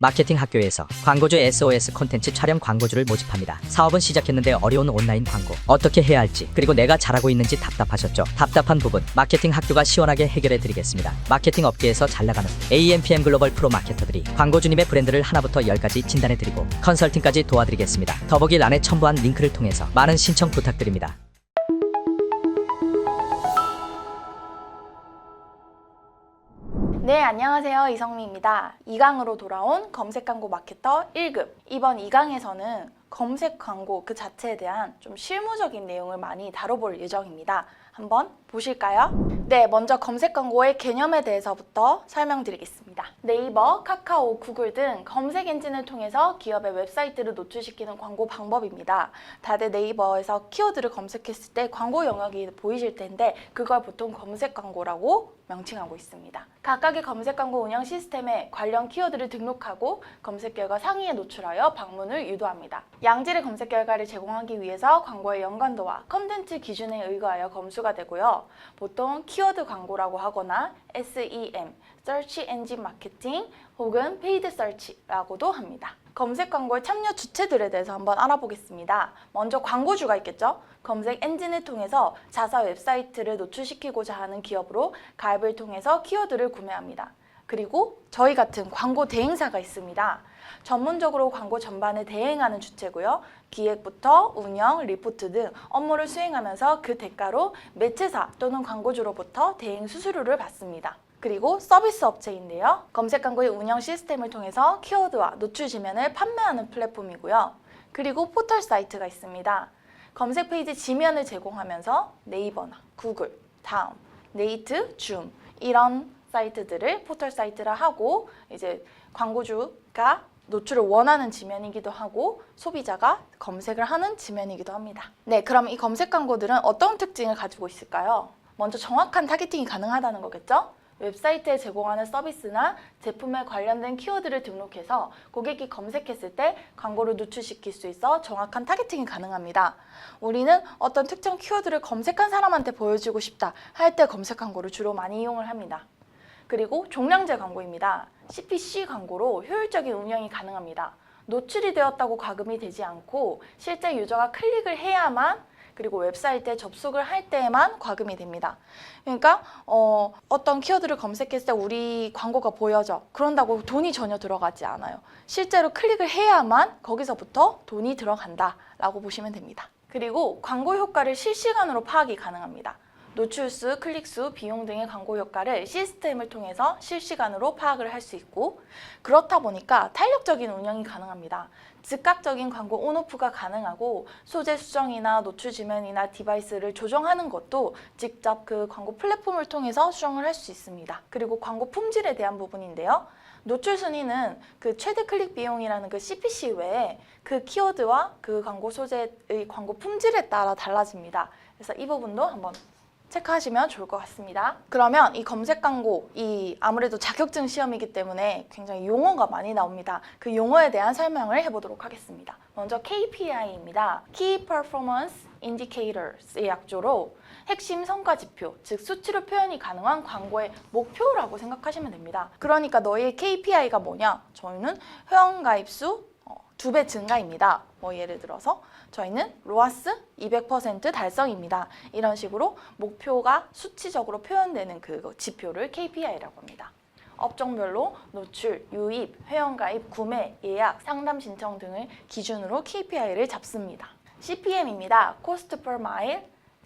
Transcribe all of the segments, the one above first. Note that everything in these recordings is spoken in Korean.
마케팅 학교에서 광고주 SOS 콘텐츠 촬영 광고주를 모집합니다. 사업은 시작했는데 어려운 온라인 광고 어떻게 해야 할지, 그리고 내가 잘하고 있는지 답답하셨죠? 답답한 부분 마케팅 학교가 시원하게 해결해 드리겠습니다. 마케팅 업계에서 잘 나가는 AMPM 글로벌 프로 마케터들이 광고주님의 브랜드를 하나부터 10까지 진단해 드리고 컨설팅까지 도와드리겠습니다. 더보기란에 첨부한 링크를 통해서 많은 신청 부탁드립니다. 네, 안녕하세요. 이성미입니다. 2강으로 돌아온 검색 광고 마케터 1급. 이번 2강에서는 검색 광고 그 자체에 대한 좀 실무적인 내용을 많이 다뤄볼 예정입니다. 한번 보실까요? 네, 먼저 검색 광고의 개념에 대해서부터 설명드리겠습니다. 네이버, 카카오, 구글 등 검색 엔진을 통해서 기업의 웹사이트를 노출시키는 광고 방법입니다. 다들 네이버에서 키워드를 검색했을 때 광고 영역이 보이실 텐데 그걸 보통 검색 광고라고 명칭하고 있습니다. 각각의 검색 광고 운영 시스템에 관련 키워드를 등록하고 검색 결과 상위에 노출하여 방문을 유도합니다. 양질의 검색 결과를 제공하기 위해서 광고의 연관도와 컨텐츠 기준에 의거하여 검수가 되고요. 보통 키워드 광고라고 하거나 SEM, Search Engine Marketing 혹은 Paid Search라고도 합니다. 검색 광고의 참여 주체들에 대해서 한번 알아보겠습니다. 먼저 광고주가 있겠죠? 검색 엔진을 통해서 자사 웹사이트를 노출시키고자 하는 기업으로 가입을 통해서 키워드를 구매합니다. 그리고 저희 같은 광고 대행사가 있습니다. 전문적으로 광고 전반을 대행하는 주체고요. 기획부터 운영, 리포트 등 업무를 수행하면서 그 대가로 매체사 또는 광고주로부터 대행 수수료를 받습니다. 그리고 서비스 업체인데요. 검색 광고의 운영 시스템을 통해서 키워드와 노출 지면을 판매하는 플랫폼이고요. 그리고 포털 사이트가 있습니다. 검색 페이지 지면을 제공하면서 네이버나 구글, 다음, 네이트, 줌 이런 사이트들을 포털 사이트라 하고 이제 광고주가 노출을 원하는 지면이기도 하고 소비자가 검색을 하는 지면이기도 합니다. 네, 그럼 이 검색 광고들은 어떤 특징을 가지고 있을까요? 먼저 정확한 타겟팅이 가능하다는 거겠죠? 웹사이트에 제공하는 서비스나 제품에 관련된 키워드를 등록해서 고객이 검색했을 때 광고를 노출시킬 수 있어 정확한 타겟팅이 가능합니다. 우리는 어떤 특정 키워드를 검색한 사람한테 보여주고 싶다 할 때 검색 광고를 주로 많이 이용을 합니다. 그리고 종량제 광고입니다. CPC 광고로 효율적인 운영이 가능합니다. 노출이 되었다고 과금이 되지 않고 실제 유저가 클릭을 해야만 그리고 웹사이트에 접속을 할 때에만 과금이 됩니다. 그러니까 어떤 키워드를 검색했을 때 우리 광고가 보여져. 그런다고 돈이 전혀 들어가지 않아요. 실제로 클릭을 해야만 거기서부터 돈이 들어간다라고 보시면 됩니다. 그리고 광고 효과를 실시간으로 파악이 가능합니다. 노출수, 클릭수, 비용 등의 광고 효과를 시스템을 통해서 실시간으로 파악을 할 수 있고 그렇다 보니까 탄력적인 운영이 가능합니다. 즉각적인 광고 온오프가 가능하고 소재 수정이나 노출 지면이나 디바이스를 조정하는 것도 직접 그 광고 플랫폼을 통해서 수정을 할 수 있습니다. 그리고 광고 품질에 대한 부분인데요. 노출 순위는 그 최대 클릭 비용이라는 그 CPC 외에 그 키워드와 그 광고 소재의 광고 품질에 따라 달라집니다. 그래서 이 부분도 한번 체크하시면 좋을 것 같습니다. 그러면 이 검색 광고, 아무래도 자격증 시험이기 때문에 굉장히 용어가 많이 나옵니다. 그 용어에 대한 설명을 해보도록 하겠습니다. 먼저 KPI입니다. Key Performance Indicators의 약조로 핵심 성과 지표, 즉 수치로 표현이 가능한 광고의 목표라고 생각하시면 됩니다. 그러니까 너희의 KPI가 뭐냐? 저희는 회원 가입수 2배 증가입니다. 예를 들어서 저희는 로아스 200% 달성입니다. 이런 식으로 목표가 수치적으로 표현되는 그 지표를 KPI라고 합니다. 업종별로 노출, 유입, 회원가입, 구매, 예약, 상담 신청 등을 기준으로 KPI를 잡습니다. CPM입니다. Cost per mile,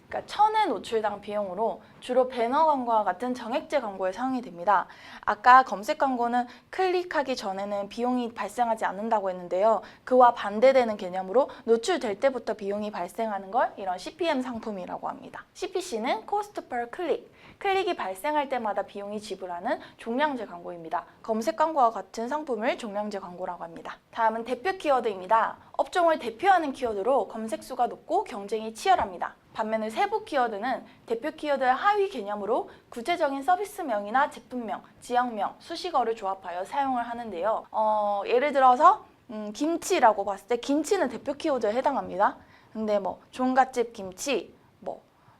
그러니까 1000회 노출당 비용으로 주로 배너 광고와 같은 정액제 광고에 사용이 됩니다. 아까 검색 광고는 클릭하기 전에는 비용이 발생하지 않는다고 했는데요. 그와 반대되는 개념으로 노출될 때부터 비용이 발생하는 걸 이런 CPM 상품이라고 합니다. CPC는 Cost per Click, 클릭이 발생할 때마다 비용이 지불하는 종량제 광고입니다. 검색 광고와 같은 상품을 종량제 광고라고 합니다. 다음은 대표 키워드입니다. 업종을 대표하는 키워드로 검색수가 높고 경쟁이 치열합니다. 반면에 세부 키워드는 대표 키워드의 하위 개념으로 구체적인 서비스명이나 제품명, 지역명, 수식어를 조합하여 사용을 하는데요. 예를 들어서 김치라고 봤을 때 김치는 대표 키워드에 해당합니다. 근데 종갓집 김치,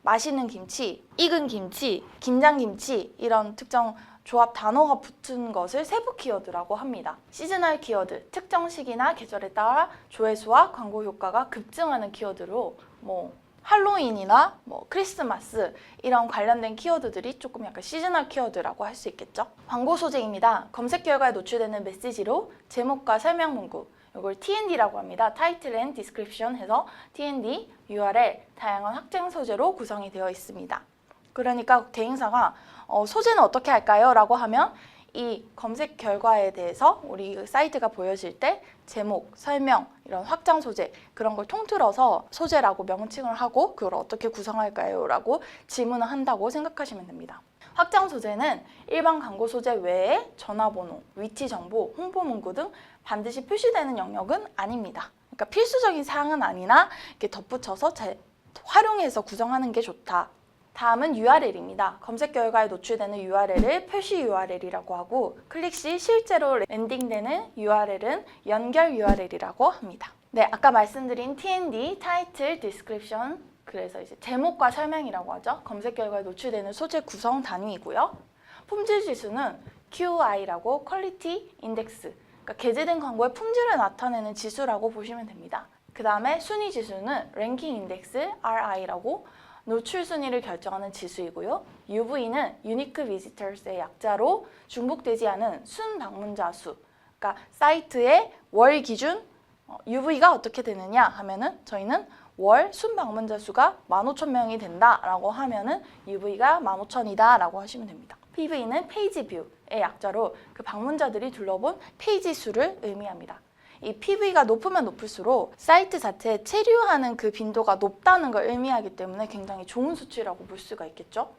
맛있는 김치, 익은 김치, 김장김치 이런 특정 조합 단어가 붙은 것을 세부 키워드라고 합니다. 시즈널 키워드, 특정 시기나 계절에 따라 조회수와 광고 효과가 급증하는 키워드로 할로윈이나 크리스마스 이런 관련된 키워드들이 조금 약간 시즈널 키워드라고 할 수 있겠죠. 광고 소재입니다. 검색 결과에 노출되는 메시지로 제목과 설명 문구, 이걸 TND라고 합니다. 타이틀 앤 디스크립션 해서 TND, URL, 다양한 확장 소재로 구성이 되어 있습니다. 그러니까 대행사가 소재는 어떻게 할까요? 라고 하면 이 검색 결과에 대해서 우리 사이트가 보여질 때 제목, 설명, 이런 확장 소재 그런 걸 통틀어서 소재라고 명칭을 하고 그걸 어떻게 구성할까요? 라고 질문을 한다고 생각하시면 됩니다. 확장 소재는 일반 광고 소재 외에 전화번호, 위치 정보, 홍보 문구 등 반드시 표시되는 영역은 아닙니다. 그러니까 필수적인 사항은 아니나 이렇게 덧붙여서 활용해서 구성하는 게 좋다. 다음은 URL입니다. 검색 결과에 노출되는 URL을 표시 URL이라고 하고 클릭 시 실제로 랜딩되는 URL은 연결 URL이라고 합니다. 네, 아까 말씀드린 TND, 타이틀, 디스크립션, 그래서 이제 제목과 설명이라고 하죠. 검색 결과에 노출되는 소재 구성 단위이고요. 품질 지수는 QI라고 퀄리티 인덱스, 그러니까 게재된 광고의 품질을 나타내는 지수라고 보시면 됩니다. 그 다음에 순위 지수는 랭킹 인덱스 RI라고 노출 순위를 결정하는 지수이고요. UV는 Unique Visitors의 약자로 중복되지 않은 순 방문자 수, 그러니까 사이트의 월 기준 UV가 어떻게 되느냐 하면은 저희는 월 순 방문자 수가 15,000명이 된다라고 하면은 UV가 15,000이다 라고 하시면 됩니다. PV는 페이지 뷰의 약자로 그 방문자들이 둘러본 페이지 수를 의미합니다. 이 PV가 높으면 높을수록 사이트 자체에 체류하는 그 빈도가 높다는 걸 의미하기 때문에 굉장히 좋은 수치라고 볼 수가 있겠죠.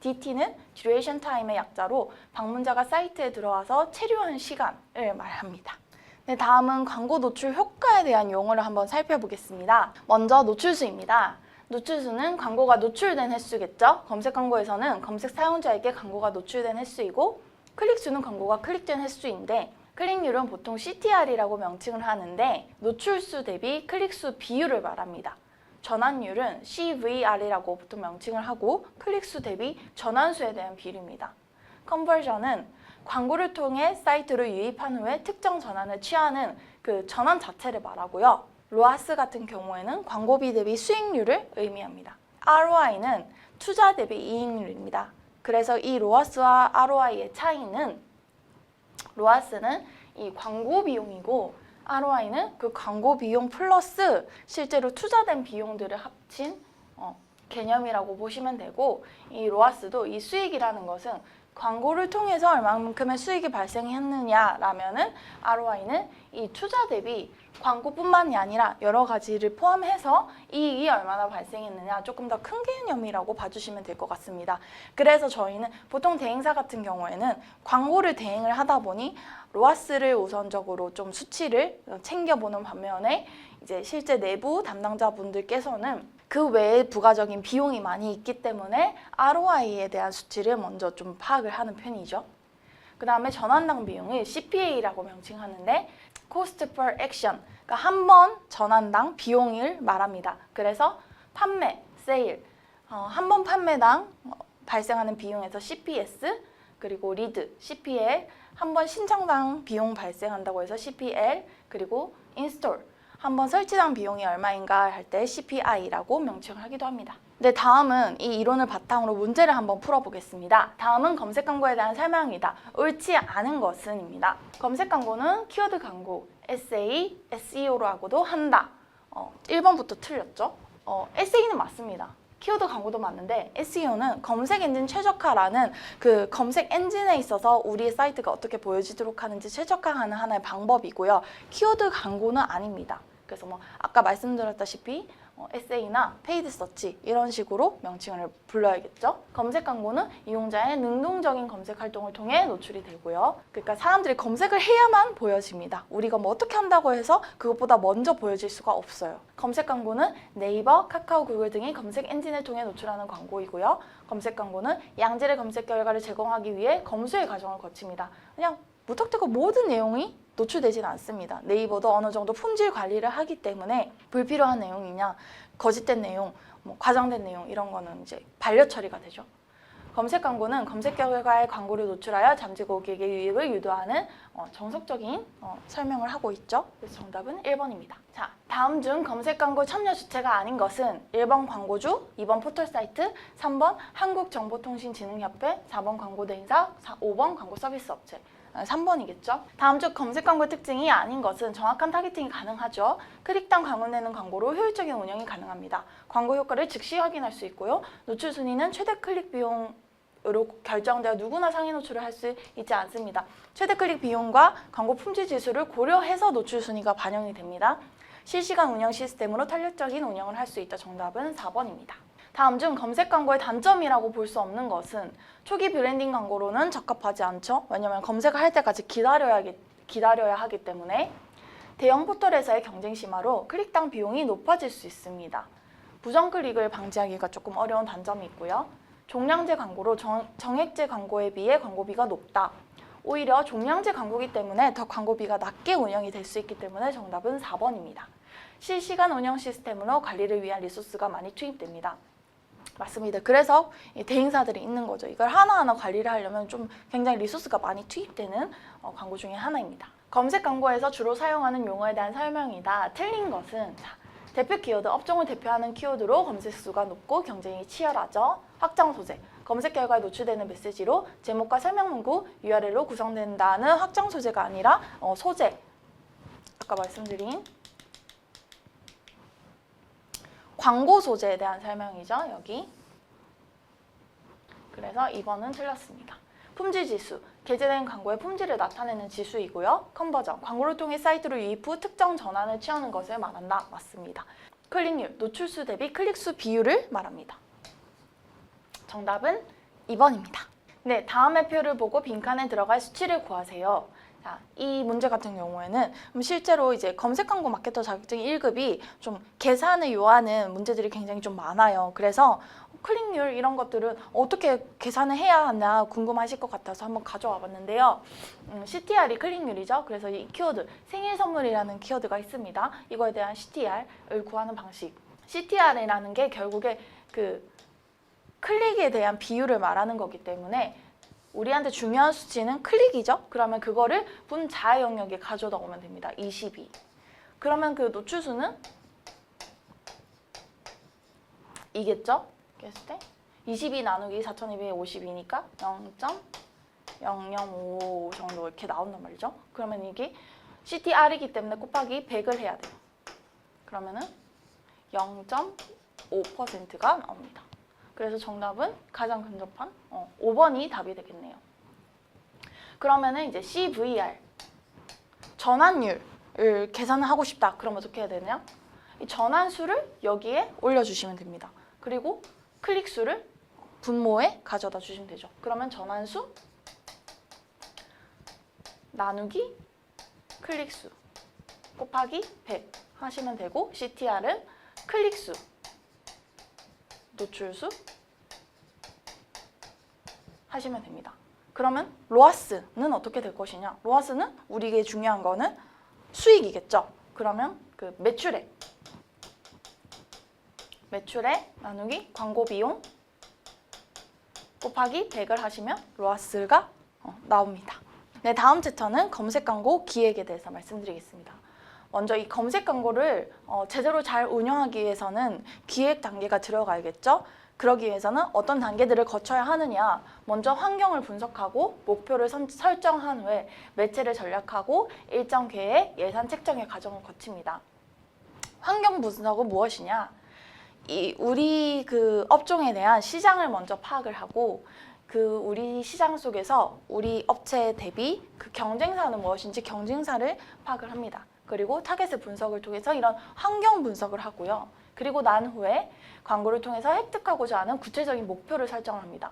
DT는 Duration Time의 약자로 방문자가 사이트에 들어와서 체류한 시간을 말합니다. 네, 다음은 광고 노출 효과에 대한 용어를 한번 살펴보겠습니다. 먼저 노출수입니다. 노출수는 광고가 노출된 횟수겠죠. 검색 광고에서는 검색 사용자에게 광고가 노출된 횟수이고 클릭수는 광고가 클릭된 횟수인데 클릭률은 보통 CTR이라고 명칭을 하는데 노출수 대비 클릭수 비율을 말합니다. 전환율은 CVR이라고 보통 명칭을 하고 클릭수 대비 전환수에 대한 비율입니다. 컨버전은 광고를 통해 사이트로 유입한 후에 특정 전환을 취하는 그 전환 자체를 말하고요. 로아스 같은 경우에는 광고비 대비 수익률을 의미합니다. ROI는 투자 대비 이익률입니다. 그래서 이 로아스와 ROI의 차이는 로아스는 이 광고 비용이고 ROI는 그 광고 비용 플러스 실제로 투자된 비용들을 합친 개념이라고 보시면 되고 이 로아스도 이 수익이라는 것은 광고를 통해서 얼마만큼의 수익이 발생했느냐라면은 ROI는 이 투자 대비 광고뿐만이 아니라 여러 가지를 포함해서 이익이 얼마나 발생했느냐 조금 더 큰 개념이라고 봐주시면 될 것 같습니다. 그래서 저희는 보통 대행사 같은 경우에는 광고를 대행을 하다 보니 로아스를 우선적으로 좀 수치를 챙겨보는 반면에 이제 실제 내부 담당자분들께서는 그 외에 부가적인 비용이 많이 있기 때문에 ROI에 대한 수치를 먼저 좀 파악을 하는 편이죠. 그 다음에 전환당 비용을 CPA라고 명칭하는데 Cost per Action, 그러니까 한 번 전환당 비용을 말합니다. 그래서 판매, 세일, 한 번 판매당 발생하는 비용에서 CPS, 그리고 리드, CPL, 한 번 신청당 비용 발생한다고 해서 CPL, 그리고 인스톨, 한 번 설치당 비용이 얼마인가 할 때 CPI라고 명칭을 하기도 합니다. 네, 다음은 이 이론을 바탕으로 문제를 한번 풀어보겠습니다. 다음은 검색 광고에 대한 설명입니다. 옳지 않은 것은입니다. 검색 광고는 키워드 광고, SA, SEO라고도 한다. 1번부터 틀렸죠? SA는 맞습니다. 키워드 광고도 맞는데 SEO는 검색 엔진 최적화라는 그 검색 엔진에 있어서 우리의 사이트가 어떻게 보여지도록 하는지 최적화하는 하나의 방법이고요. 키워드 광고는 아닙니다. 그래서 아까 말씀드렸다시피 SA나 페이드 서치 이런 식으로 명칭을 불러야겠죠. 검색 광고는 이용자의 능동적인 검색 활동을 통해 노출이 되고요. 그러니까 사람들이 검색을 해야만 보여집니다. 우리가 어떻게 한다고 해서 그것보다 먼저 보여질 수가 없어요. 검색 광고는 네이버, 카카오, 구글 등의 검색 엔진을 통해 노출하는 광고이고요. 검색 광고는 양질의 검색 결과를 제공하기 위해 검수의 과정을 거칩니다. 그냥 무턱대고 모든 내용이 노출되진 않습니다. 네이버도 어느 정도 품질 관리를 하기 때문에 불필요한 내용이냐, 거짓된 내용, 과장된 내용 이런 거는 이제 반려 처리가 되죠. 검색 광고는 검색 결과에 광고를 노출하여 잠재 고객의 유입을 유도하는 정석적인 설명을 하고 있죠. 그래서 정답은 1번입니다. 자, 다음 중 검색 광고 참여 주체가 아닌 것은 1번 광고주, 2번 포털사이트, 3번 한국정보통신진흥협회, 4번 광고대행사, 5번 광고 서비스 업체. 3번이겠죠. 다음 중 검색 광고 특징이 아닌 것은 정확한 타겟팅이 가능하죠. 클릭당 광고내는 광고로 효율적인 운영이 가능합니다. 광고 효과를 즉시 확인할 수 있고요. 노출 순위는 최대 클릭 비용으로 결정되어 누구나 상위 노출을 할 수 있지 않습니다. 최대 클릭 비용과 광고 품질 지수를 고려해서 노출 순위가 반영이 됩니다. 실시간 운영 시스템으로 탄력적인 운영을 할 수 있다. 정답은 4번입니다. 다음 중 검색 광고의 단점이라고 볼 수 없는 것은 초기 브랜딩 광고로는 적합하지 않죠. 왜냐하면 검색을 할 때까지 기다려야 하기 때문에. 대형 포털에서의 경쟁 심화로 클릭당 비용이 높아질 수 있습니다. 부정 클릭을 방지하기가 조금 어려운 단점이 있고요. 종량제 광고로 정액제 광고에 비해 광고비가 높다. 오히려 종량제 광고이기 때문에 더 광고비가 낮게 운영이 될 수 있기 때문에 정답은 4번입니다. 실시간 운영 시스템으로 관리를 위한 리소스가 많이 투입됩니다. 맞습니다. 그래서 대행사들이 있는 거죠. 이걸 하나하나 관리를 하려면 좀 굉장히 리소스가 많이 투입되는 광고 중에 하나입니다. 검색 광고에서 주로 사용하는 용어에 대한 설명이다. 틀린 것은 대표 키워드, 업종을 대표하는 키워드로 검색 수가 높고 경쟁이 치열하죠. 확장 소재, 검색 결과에 노출되는 메시지로 제목과 설명 문구, URL로 구성된다는 확장 소재가 아니라 소재, 아까 말씀드린 광고 소재에 대한 설명이죠. 여기. 그래서 2번은 틀렸습니다. 품질 지수, 게재된 광고의 품질을 나타내는 지수이고요. 컨버전, 광고를 통해 사이트로 유입 후 특정 전환을 취하는 것을 말한다. 맞습니다. 클릭률, 노출수 대비 클릭수 비율을 말합니다. 정답은 2번입니다. 네, 다음의 표를 보고 빈칸에 들어갈 수치를 구하세요. 자, 이 문제 같은 경우에는 실제로 이제 검색 광고 마케터 자격증 1급이 좀 계산을 요하는 문제들이 굉장히 좀 많아요. 그래서 클릭률 이런 것들은 어떻게 계산을 해야 하나 궁금하실 것 같아서 한번 가져와 봤는데요. CTR이 클릭률이죠. 그래서 이 키워드, 생일 선물이라는 키워드가 있습니다. 이거에 대한 CTR을 구하는 방식. CTR이라는 게 결국에 그 클릭에 대한 비율을 말하는 거기 때문에 우리한테 중요한 수치는 클릭이죠. 그러면 그거를 분자의 영역에 가져다 오면 됩니다. 22. 그러면 그 노출수는 이겠죠? 깼을 때 22 나누기 4252니까 0.005 정도 이렇게 나온단 말이죠. 그러면 이게 CTR이기 때문에 곱하기 100을 해야 돼요. 그러면은 0.5%가 나옵니다. 그래서 정답은 가장 근접한 5번이 답이 되겠네요. 그러면은 이제 CVR 전환율을 계산을 하고 싶다. 그럼 어떻게 해야 되냐? 이 전환수를 여기에 올려주시면 됩니다. 그리고 클릭수를 분모에 가져다 주시면 되죠. 그러면 전환수 나누기 클릭수 곱하기 100 하시면 되고 CTR은 클릭수 노출수 하시면 됩니다. 그러면 로아스는 어떻게 될 것이냐? 로아스는 우리에게 중요한 거는 수익이겠죠. 그러면 그 매출액 나누기 광고 비용 곱하기 100을 하시면 로아스가 나옵니다. 네, 다음 챕터는 검색 광고 기획에 대해서 말씀드리겠습니다. 먼저 이 검색 광고를 제대로 잘 운영하기 위해서는 기획 단계가 들어가야겠죠. 그러기 위해서는 어떤 단계들을 거쳐야 하느냐. 먼저 환경을 분석하고 목표를 설정한 후에 매체를 전략하고 일정 계획, 예산 책정의 과정을 거칩니다. 환경 분석은 무엇이냐? 우리 그 업종에 대한 시장을 먼저 파악을 하고 그 우리 시장 속에서 우리 업체 대비 그 경쟁사는 무엇인지 경쟁사를 파악을 합니다. 그리고 타겟의 분석을 통해서 이런 환경 분석을 하고요. 그리고 난 후에 광고를 통해서 획득하고자 하는 구체적인 목표를 설정합니다.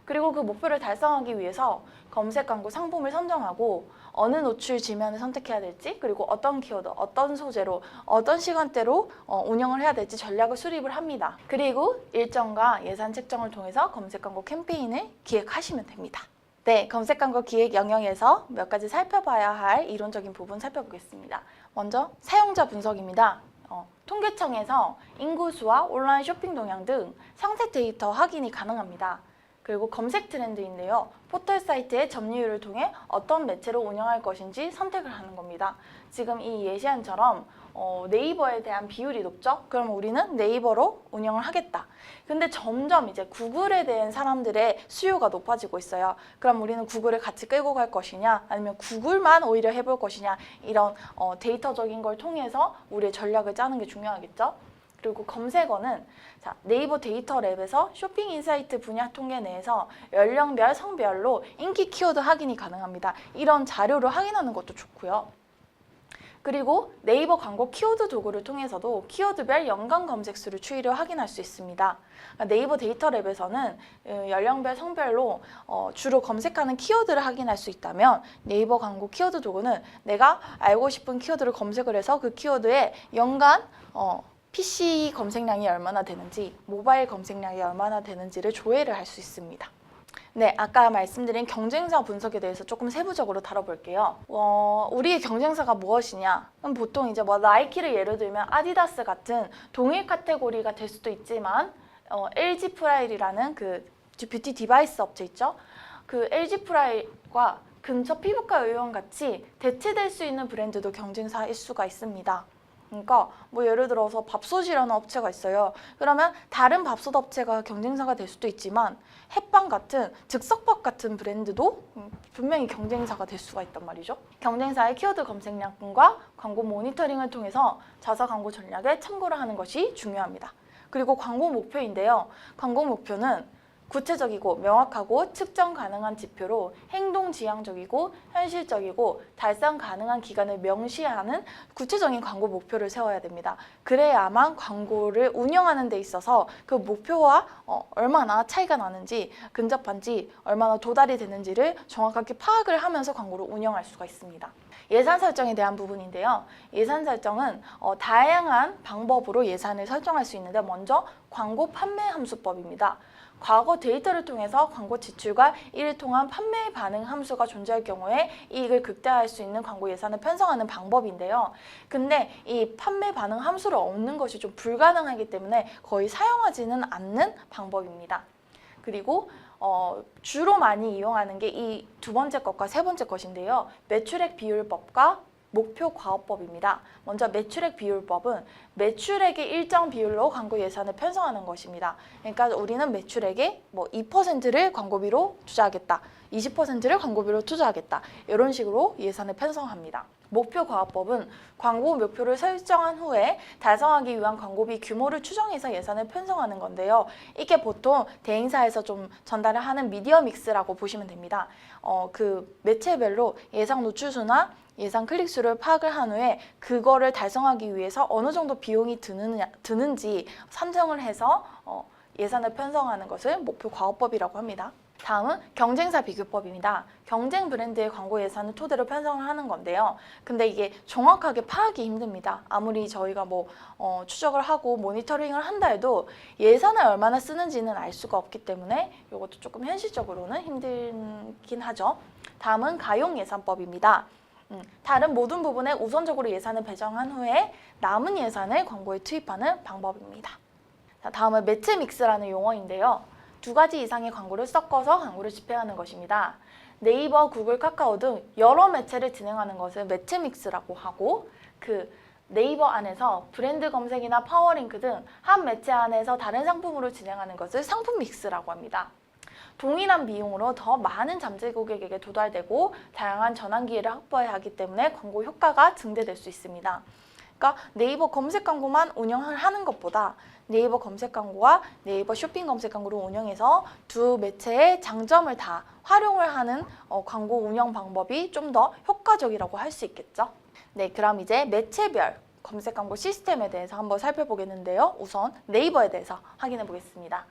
그리고 그 목표를 달성하기 위해서 검색 광고 상품을 선정하고 어느 노출 지면을 선택해야 될지 그리고 어떤 키워드, 어떤 소재로, 어떤 시간대로 운영을 해야 될지 전략을 수립을 합니다. 그리고 일정과 예산 책정을 통해서 검색 광고 캠페인을 기획하시면 됩니다. 네, 검색 광고 기획 영역에서 몇 가지 살펴봐야 할 이론적인 부분 살펴보겠습니다. 먼저 사용자 분석입니다. 통계청에서 인구수와 온라인 쇼핑 동향 등 상세 데이터 확인이 가능합니다. 그리고 검색 트렌드인데요. 포털 사이트의 점유율을 통해 어떤 매체를 운영할 것인지 선택을 하는 겁니다. 지금 이 예시안처럼 네이버에 대한 비율이 높죠? 그럼 우리는 네이버로 운영을 하겠다. 근데 점점 이제 구글에 대한 사람들의 수요가 높아지고 있어요. 그럼 우리는 구글을 같이 끌고 갈 것이냐, 아니면 구글만 오히려 해볼 것이냐, 이런 데이터적인 걸 통해서 우리의 전략을 짜는 게 중요하겠죠? 그리고 검색어는 네이버 데이터 랩에서 쇼핑 인사이트 분야 통계 내에서 연령별, 성별로 인기 키워드 확인이 가능합니다. 이런 자료를 확인하는 것도 좋고요. 그리고 네이버 광고 키워드 도구를 통해서도 키워드별 연관 검색 수를 추이를 확인할 수 있습니다. 네이버 데이터 랩에서는 연령별, 성별로 주로 검색하는 키워드를 확인할 수 있다면 네이버 광고 키워드 도구는 내가 알고 싶은 키워드를 검색을 해서 그 키워드에 연관 PC 검색량이 얼마나 되는지, 모바일 검색량이 얼마나 되는지를 조회를 할 수 있습니다. 네, 아까 말씀드린 경쟁사 분석에 대해서 조금 세부적으로 다뤄볼게요. 우리의 경쟁사가 무엇이냐? 그럼 보통 이제 뭐 나이키를 예를 들면 아디다스 같은 동일 카테고리가 될 수도 있지만 LG 프라일이라는 그 뷰티 디바이스 업체 있죠? 그 LG 프라일과 근처 피부과 의원 같이 대체될 수 있는 브랜드도 경쟁사일 수가 있습니다. 그러니까 뭐 예를 들어서 밥솥이라는 업체가 있어요. 그러면 다른 밥솥 업체가 경쟁사가 될 수도 있지만 햇반 같은 즉석밥 같은 브랜드도 분명히 경쟁사가 될 수가 있단 말이죠. 경쟁사의 키워드 검색량과 광고 모니터링을 통해서 자사 광고 전략에 참고를 하는 것이 중요합니다. 그리고 광고 목표인데요. 광고 목표는 구체적이고 명확하고 측정 가능한 지표로 행동 지향적이고 현실적이고 달성 가능한 기간을 명시하는 구체적인 광고 목표를 세워야 됩니다. 그래야만 광고를 운영하는 데 있어서 그 목표와 얼마나 차이가 나는지, 근접한지, 얼마나 도달이 되는지를 정확하게 파악을 하면서 광고를 운영할 수가 있습니다. 예산 설정에 대한 부분인데요. 예산 설정은 다양한 방법으로 예산을 설정할 수 있는데 먼저 광고 판매 함수법입니다. 과거 데이터를 통해서 광고 지출과 이를 통한 판매 반응 함수가 존재할 경우에 이익을 극대화할 수 있는 광고 예산을 편성하는 방법인데요. 근데 이 판매 반응 함수를 얻는 것이 좀 불가능하기 때문에 거의 사용하지는 않는 방법입니다. 그리고 주로 많이 이용하는 게 이 두 번째 것과 세 번째 것인데요. 매출액 비율법과 목표 과업법입니다. 먼저 매출액 비율법은 매출액의 일정 비율로 광고 예산을 편성하는 것입니다. 그러니까 우리는 매출액의 뭐 2%를 광고비로 투자하겠다, 20%를 광고비로 투자하겠다, 이런 식으로 예산을 편성합니다. 목표 과업법은 광고 목표를 설정한 후에 달성하기 위한 광고비 규모를 추정해서 예산을 편성하는 건데요. 이게 보통 대행사에서 좀 전달을 하는 미디어 믹스라고 보시면 됩니다. 그 매체별로 예상 노출수나 예상 클릭수를 파악을 한 후에 그거를 달성하기 위해서 어느 정도 비용이 드는지 산정을 해서 예산을 편성하는 것을 목표 과업법이라고 합니다. 다음은 경쟁사 비교법입니다. 경쟁 브랜드의 광고 예산을 토대로 편성을 하는 건데요. 근데 이게 정확하게 파악이 힘듭니다. 아무리 저희가 추적을 하고 모니터링을 한다 해도 예산을 얼마나 쓰는지는 알 수가 없기 때문에 이것도 조금 현실적으로는 힘들긴 하죠. 다음은 가용 예산법입니다. 다른 모든 부분에 우선적으로 예산을 배정한 후에 남은 예산을 광고에 투입하는 방법입니다. 자, 다음은 매체 믹스라는 용어인데요. 두 가지 이상의 광고를 섞어서 광고를 집행하는 것입니다. 네이버, 구글, 카카오 등 여러 매체를 진행하는 것을 매체 믹스라고 하고, 그 네이버 안에서 브랜드 검색이나 파워링크 등 한 매체 안에서 다른 상품으로 진행하는 것을 상품 믹스라고 합니다. 동일한 비용으로 더 많은 잠재 고객에게 도달되고 다양한 전환 기회를 확보해야 하기 때문에 광고 효과가 증대될 수 있습니다. 그러니까 네이버 검색 광고만 운영을 하는 것보다 네이버 검색 광고와 네이버 쇼핑 검색 광고를 운영해서 두 매체의 장점을 다 활용을 하는 광고 운영 방법이 좀 더 효과적이라고 할 수 있겠죠. 네, 그럼 이제 매체별 검색 광고 시스템에 대해서 한번 살펴보겠는데요. 우선 네이버에 대해서 확인해 보겠습니다.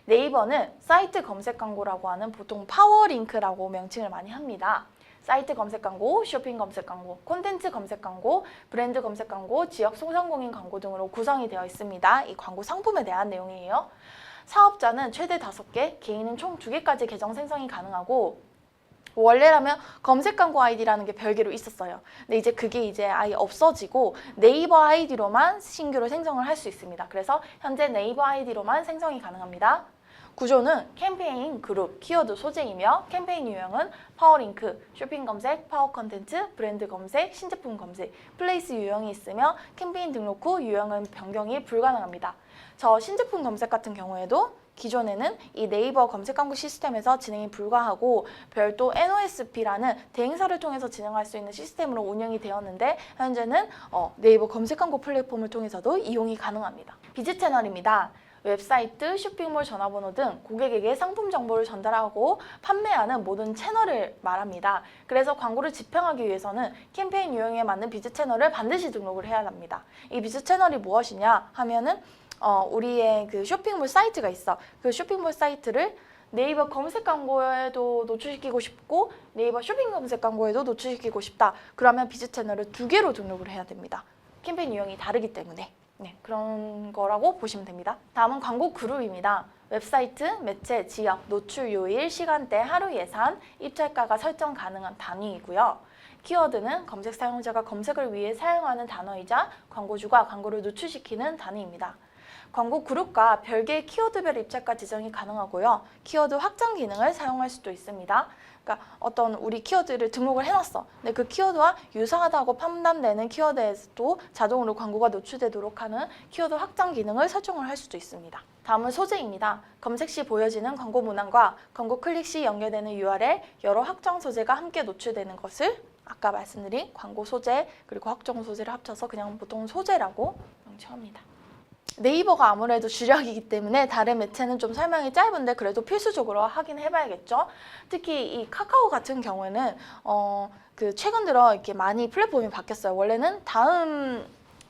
네이버는 사이트 검색 광고라고 하는 보통 파워링크라고 명칭을 많이 합니다. 사이트 검색 광고, 쇼핑 검색 광고, 콘텐츠 검색 광고, 브랜드 검색 광고, 지역 소상공인 광고 등으로 구성이 되어 있습니다. 이 광고 상품에 대한 내용이에요. 사업자는 최대 5개, 개인은 총 2개까지 계정 생성이 가능하고, 원래라면 검색 광고 아이디라는 게 별개로 있었어요. 근데 이제 그게 이제 아예 없어지고 네이버 아이디로만 신규로 생성을 할 수 있습니다. 그래서 현재 네이버 아이디로만 생성이 가능합니다. 구조는 캠페인, 그룹, 키워드 소재이며 캠페인 유형은 파워링크, 쇼핑 검색, 파워 컨텐츠, 브랜드 검색, 신제품 검색, 플레이스 유형이 있으며 캠페인 등록 후 유형은 변경이 불가능합니다. 저 신제품 검색 같은 경우에도 기존에는 이 네이버 검색 광고 시스템에서 진행이 불가하고 별도 NOSP라는 대행사를 통해서 진행할 수 있는 시스템으로 운영이 되었는데 현재는 네이버 검색 광고 플랫폼을 통해서도 이용이 가능합니다. 비즈 채널입니다. 웹사이트, 쇼핑몰 전화번호 등 고객에게 상품 정보를 전달하고 판매하는 모든 채널을 말합니다. 그래서 광고를 집행하기 위해서는 캠페인 유형에 맞는 비즈 채널을 반드시 등록을 해야 합니다. 이 비즈 채널이 무엇이냐 하면은 우리의 그 쇼핑몰 사이트가 있어. 그 쇼핑몰 사이트를 네이버 검색 광고에도 노출시키고 싶고 네이버 쇼핑 검색 광고에도 노출시키고 싶다. 그러면 비즈 채널을 2개로 등록을 해야 됩니다. 캠페인 유형이 다르기 때문에. 네, 그런 거라고 보시면 됩니다. 다음은 광고 그룹입니다. 웹사이트, 매체, 지역, 노출 요일, 시간대, 하루 예산, 입찰가가 설정 가능한 단위이고요. 키워드는 검색 사용자가 검색을 위해 사용하는 단어이자 광고주가 광고를 노출시키는 단위입니다. 광고 그룹과 별개의 키워드별 입찰가 지정이 가능하고요. 키워드 확장 기능을 사용할 수도 있습니다. 그러니까 어떤 우리 키워드를 등록을 해놨어. 근데 그 키워드와 유사하다고 판단되는 키워드에서도 자동으로 광고가 노출되도록 하는 키워드 확장 기능을 설정을 할 수도 있습니다. 다음은 소재입니다. 검색 시 보여지는 광고 문항과 광고 클릭 시 연결되는 URL, 여러 확장 소재가 함께 노출되는 것을 아까 말씀드린 광고 소재 그리고 확정 소재를 합쳐서 그냥 보통 소재라고 명칭합니다. 네이버가 아무래도 주력이기 때문에 다른 매체는 좀 설명이 짧은데 그래도 필수적으로 하긴 해봐야겠죠. 특히 이 카카오 같은 경우에는 그 최근 들어 이렇게 많이 플랫폼이 바뀌었어요. 원래는 다음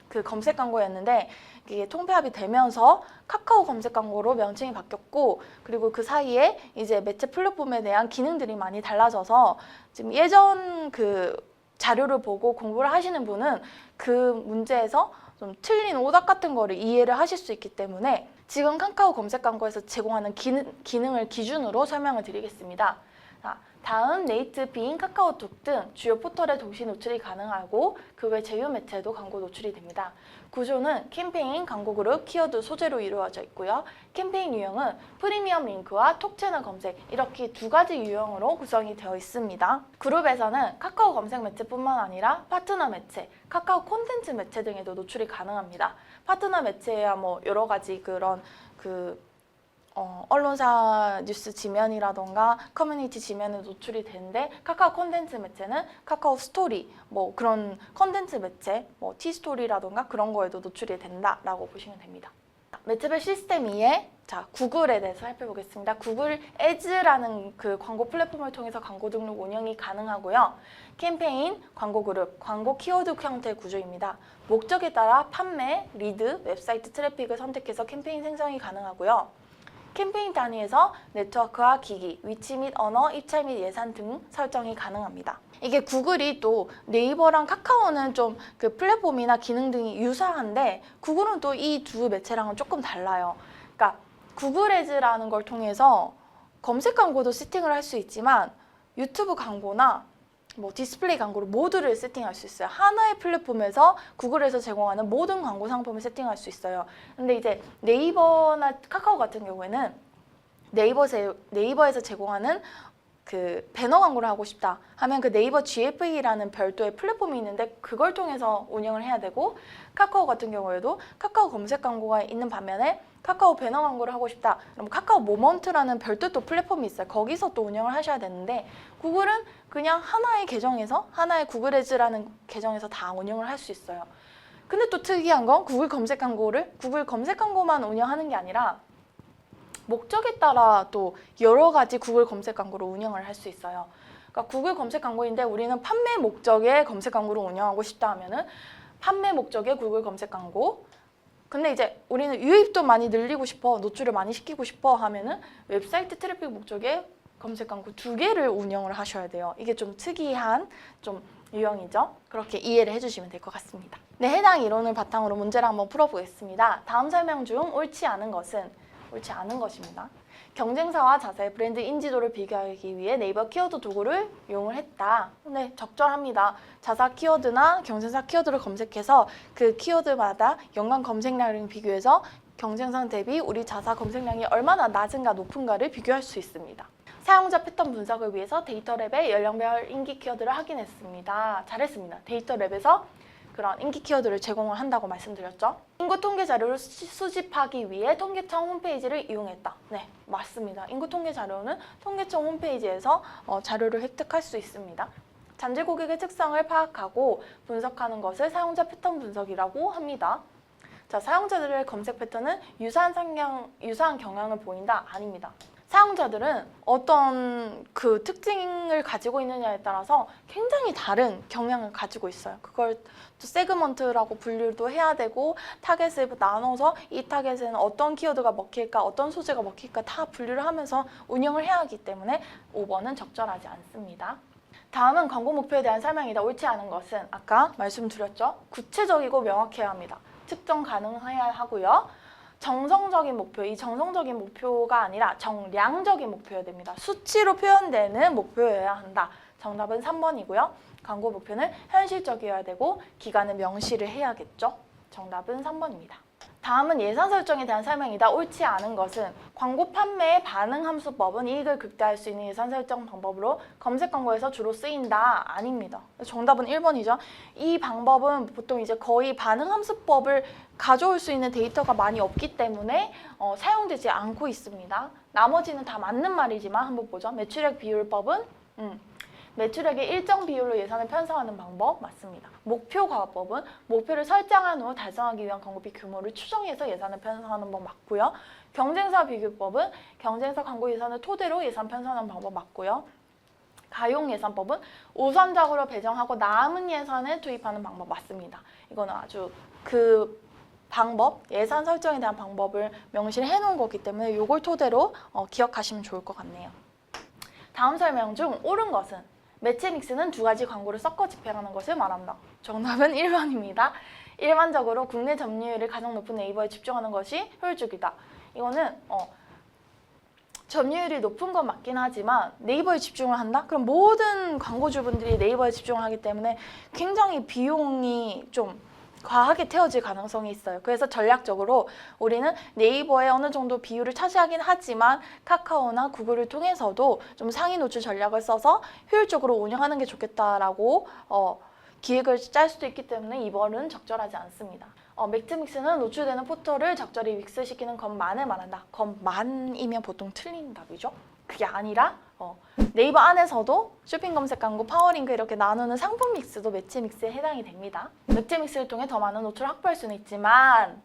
그 검색 광고였는데 이게 통폐합이 되면서 카카오 검색 광고로 명칭이 바뀌었고 그리고 그 사이에 이제 매체 플랫폼에 대한 기능들이 많이 달라져서 지금 예전 그 자료를 보고 공부를 하시는 분은 그 문제에서 좀 틀린 오답 같은 거를 이해를 하실 수 있기 때문에 지금 카카오 검색 광고에서 제공하는 기능을 기준으로 설명을 드리겠습니다. 자, 다음 네이트, 빙, 카카오톡 등 주요 포털에 동시 노출이 가능하고 그 외 제휴 매체에도 광고 노출이 됩니다. 구조는 캠페인, 광고 그룹, 키워드 소재로 이루어져 있고요. 캠페인 유형은 프리미엄 링크와 톡 채널 검색 이렇게 2가지 유형으로 구성이 되어 있습니다. 그룹에서는 카카오 검색 매체뿐만 아니라 파트너 매체, 카카오 콘텐츠 매체 등에도 노출이 가능합니다. 파트너 매체야 뭐 여러 가지 그런 언론사 뉴스 지면이라던가 커뮤니티 지면에 노출이 되는데 카카오 콘텐츠 매체는 카카오 스토리 뭐 그런 콘텐츠 매체 뭐 티스토리라던가 그런 거에도 노출이 된다라고 보시면 됩니다. 매체별 시스템 2에 자, 구글에 대해서 살펴보겠습니다. 구글 애즈라는 그 광고 플랫폼을 통해서 광고 등록 운영이 가능하고요. 캠페인, 광고 그룹, 광고 키워드 형태의 구조입니다. 목적에 따라 판매, 리드, 웹사이트 트래픽을 선택해서 캠페인 생성이 가능하고요. 캠페인 단위에서 네트워크와 기기, 위치 및 언어, 입찰 및 예산 등 설정이 가능합니다. 이게 구글이 또 네이버랑 카카오는 좀 그 플랫폼이나 기능 등이 유사한데 구글은 또 이 두 매체랑은 조금 달라요. 그러니까 구글 애즈라는 걸 통해서 검색 광고도 세팅을 할 수 있지만 유튜브 광고나 뭐 디스플레이 광고를 모두를 세팅할 수 있어요. 하나의 플랫폼에서 구글에서 제공하는 모든 광고 상품을 세팅할 수 있어요. 근데 이제 네이버나 카카오 같은 경우에는 네이버에서 제공하는 그 배너 광고를 하고 싶다 하면 그 네이버 GFE라는 별도의 플랫폼이 있는데 그걸 통해서 운영을 해야 되고 카카오 같은 경우에도 카카오 검색 광고가 있는 반면에 카카오 배너 광고를 하고 싶다 그럼 카카오 모먼트라는 별도 또 플랫폼이 있어요. 거기서 또 운영을 하셔야 되는데 구글은 그냥 하나의 계정에서 하나의 구글 애즈라는 계정에서 다 운영을 할 수 있어요. 근데 또 특이한 건 구글 검색 광고만 운영하는 게 아니라 목적에 따라 또 여러 가지 구글 검색 광고를 운영을 할 수 있어요. 그러니까 구글 검색 광고인데 우리는 판매 목적의 검색 광고를 운영하고 싶다 하면은 판매 목적의 구글 검색 광고. 근데 이제 우리는 유입도 많이 늘리고 싶어, 노출을 많이 시키고 싶어 하면은 웹사이트 트래픽 목적의 검색 광고 2개를 운영을 하셔야 돼요. 이게 좀 특이한 좀 유형이죠. 그렇게 이해를 해주시면 될 것 같습니다. 네, 해당 이론을 바탕으로 문제를 한번 풀어보겠습니다. 다음 설명 중 옳지 않은 것입니다. 경쟁사와 자사의 브랜드 인지도를 비교하기 위해 네이버 키워드 도구를 이용을 했다. 네, 적절합니다. 자사 키워드나 경쟁사 키워드를 검색해서 그 키워드마다 연관 검색량을 비교해서 경쟁상 대비 우리 자사 검색량이 얼마나 낮은가 높은가를 비교할 수 있습니다. 사용자 패턴 분석을 위해서 데이터랩의 연령별 인기 키워드를 확인했습니다. 잘했습니다. 데이터랩에서 그런 인기 키워드를 제공을 한다고 말씀드렸죠. 인구 통계 자료를 수집하기 위해 통계청 홈페이지를 이용했다. 네, 맞습니다. 인구 통계 자료는 통계청 홈페이지에서 자료를 획득할 수 있습니다. 잠재 고객의 특성을 파악하고 분석하는 것을 사용자 패턴 분석이라고 합니다. 자, 사용자들의 검색 패턴은 유사한 경향을 보인다? 아닙니다. 사용자들은 어떤 그 특징을 가지고 있느냐에 따라서 굉장히 다른 경향을 가지고 있어요. 그걸 또 세그먼트라고 분류도 해야 되고 타겟을 나눠서 이 타겟에는 어떤 키워드가 먹힐까, 어떤 소재가 먹힐까 다 분류를 하면서 운영을 해야 하기 때문에 5번은 적절하지 않습니다. 다음은 광고 목표에 대한 설명이다. 옳지 않은 것은 아까 말씀드렸죠. 구체적이고 명확해야 합니다. 측정 가능해야 하고요. 정성적인 목표, 이 정성적인 목표가 아니라 정량적인 목표여야 됩니다. 수치로 표현되는 목표여야 한다. 정답은 3번이고요. 광고 목표는 현실적이어야 되고 기간을 명시를 해야겠죠. 정답은 3번입니다. 다음은 예산 설정에 대한 설명이다. 옳지 않은 것은 광고 판매의 반응 함수법은 이익을 극대화할 수 있는 예산 설정 방법으로 검색 광고에서 주로 쓰인다. 아닙니다. 정답은 1번이죠. 이 방법은 보통 이제 거의 반응 함수법을 가져올 수 있는 데이터가 많이 없기 때문에 사용되지 않고 있습니다. 나머지는 다 맞는 말이지만 한번 보죠. 매출액 비율법은 매출액의 일정 비율로 예산을 편성하는 방법 맞습니다. 목표 과업법은 목표를 설정한 후 달성하기 위한 광고비 규모를 추정해서 예산을 편성하는 법 맞고요. 경쟁사 비교법은 경쟁사 광고 예산을 토대로 예산 편성하는 방법 맞고요. 가용 예산법은 우선적으로 배정하고 남은 예산을 투입하는 방법 맞습니다. 이거는 아주 그 방법, 예산 설정에 대한 방법을 명시를 해놓은 거기 때문에 이걸 토대로 기억하시면 좋을 것 같네요. 다음 설명 중 옳은 것은 매체 믹스는 두 가지 광고를 섞어 집행하는 것을 말한다. 정답은 1번입니다. 일반적으로 국내 점유율이 가장 높은 네이버에 집중하는 것이 효율적이다. 이거는 점유율이 높은 건 맞긴 하지만 네이버에 집중을 한다? 그럼 모든 광고주분들이 네이버에 집중을 하기 때문에 굉장히 비용이 좀 과하게 태워질 가능성이 있어요. 그래서 전략적으로 우리는 네이버에 어느 정도 비율을 차지하긴 하지만 카카오나 구글을 통해서도 좀 상위 노출 전략을 써서 효율적으로 운영하는 게 좋겠다라고 기획을 짤 수도 있기 때문에 2번은 적절하지 않습니다. 매트믹스는 노출되는 포털을 적절히 믹스시키는 것만을 말한다. 것만이면 보통 틀린 답이죠. 그게 아니라 네이버 안에서도 쇼핑 검색 광고, 파워링크 이렇게 나누는 상품 믹스도 매체 믹스에 해당이 됩니다. 매체 믹스를 통해 더 많은 노출을 확보할 수는 있지만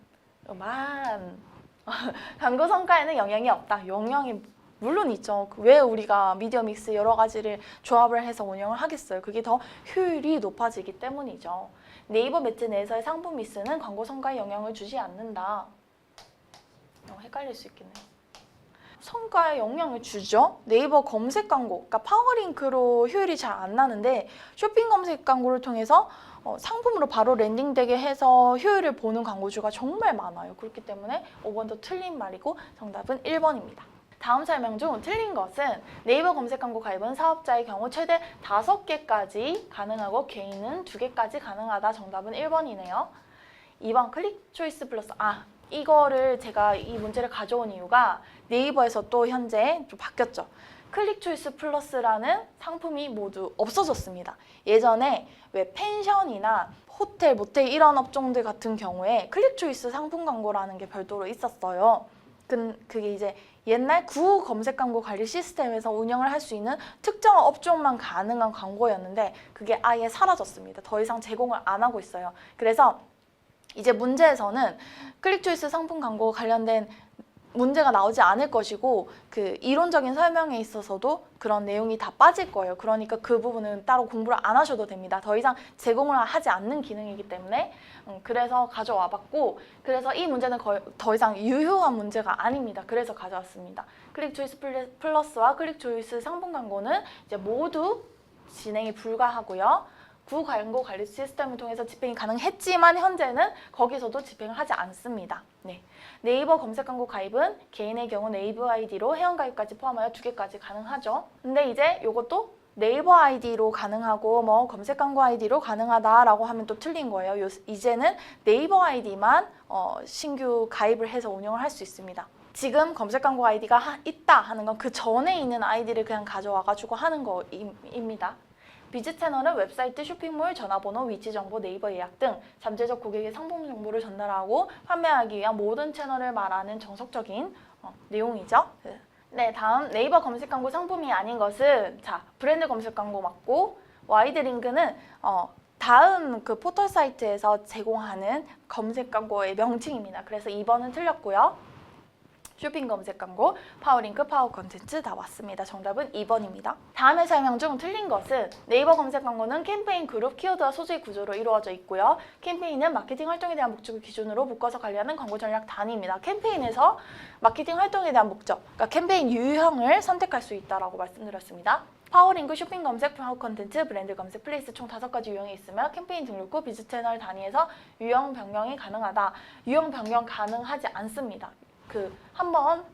광고 성과에는 영향이 없다. 영향이 물론 있죠. 왜 우리가 미디어 믹스 여러 가지를 조합을 해서 운영을 하겠어요. 그게 더 효율이 높아지기 때문이죠. 네이버 매체 내에서의 상품 믹스는 광고 성과에 영향을 주지 않는다. 헷갈릴 수 있겠네요. 성과에 영향을 주죠. 네이버 검색 광고, 그러니까 파워링크로 효율이 잘 안 나는데 쇼핑 검색 광고를 통해서 상품으로 바로 랜딩되게 해서 효율을 보는 광고주가 정말 많아요. 그렇기 때문에 5번도 틀린 말이고 정답은 1번입니다. 다음 설명 중 틀린 것은 네이버 검색 광고 가입은 사업자의 경우 최대 5개까지 가능하고 개인은 2개까지 가능하다. 정답은 1번이네요. 2번 클릭 초이스 플러스. 이거를 제가 이 문제를 가져온 이유가 네이버에서 또 현재 좀 바뀌었죠. 클릭 초이스 플러스라는 상품이 모두 없어졌습니다. 예전에 왜 펜션이나 호텔, 모텔 이런 업종들 같은 경우에 클릭 초이스 상품 광고라는 게 별도로 있었어요. 그게 이제 옛날 구 검색 광고 관리 시스템에서 운영을 할 수 있는 특정 업종만 가능한 광고였는데 그게 아예 사라졌습니다. 더 이상 제공을 안 하고 있어요. 그래서 이제 문제에서는 클릭 초이스 상품 광고 관련된 문제가 나오지 않을 것이고 그 이론적인 설명에 있어서도 그런 내용이 다 빠질 거예요. 그러니까 그 부분은 따로 공부를 안 하셔도 됩니다. 더 이상 제공을 하지 않는 기능이기 때문에 그래서 가져와 봤고 그래서 이 문제는 더 이상 유효한 문제가 아닙니다. 그래서 가져왔습니다. 클릭 초이스 플러스와 클릭 초이스 상품 광고는 이제 모두 진행이 불가하고요. 구 광고 관리 시스템을 통해서 집행이 가능했지만 현재는 거기서도 집행을 하지 않습니다. 네이버 검색 광고 가입은 개인의 경우 네이버 아이디로 회원 가입까지 포함하여 2개까지 가능하죠. 근데 이제 이것도 네이버 아이디로 가능하고 뭐 검색 광고 아이디로 가능하다라고 하면 또 틀린 거예요. 이제는 네이버 아이디만 신규 가입을 해서 운영을 할 수 있습니다. 지금 검색 광고 아이디가 있다 하는 건 그 전에 있는 아이디를 그냥 가져와가지고 하는 거입니다. 비즈 채널은 웹사이트, 쇼핑몰, 전화번호, 위치 정보, 네이버 예약 등 잠재적 고객의 상품 정보를 전달하고 판매하기 위한 모든 채널을 말하는 정석적인 내용이죠. 네, 다음 네이버 검색 광고 상품이 아닌 것은 자 브랜드 검색 광고 맞고 와이드 링크는 다음 그 포털 사이트에서 제공하는 검색 광고의 명칭입니다. 그래서 2번은 틀렸고요. 쇼핑 검색 광고, 파워링크, 파워 컨텐츠 다 왔습니다. 정답은 2번입니다. 다음의 설명 중 틀린 것은 네이버 검색 광고는 캠페인 그룹, 키워드와 소재 구조로 이루어져 있고요. 캠페인은 마케팅 활동에 대한 목적을 기준으로 묶어서 관리하는 광고 전략 단위입니다. 캠페인에서 마케팅 활동에 대한 목적, 그러니까 캠페인 유형을 선택할 수 있다라고 말씀드렸습니다. 파워링크, 쇼핑 검색, 파워 컨텐츠, 브랜드 검색, 플레이스 총 5가지 유형이 있으며 캠페인 등록 후 비즈 채널 단위에서 유형 변경이 가능하다. 유형 변경 가능하지 않습니다. 한번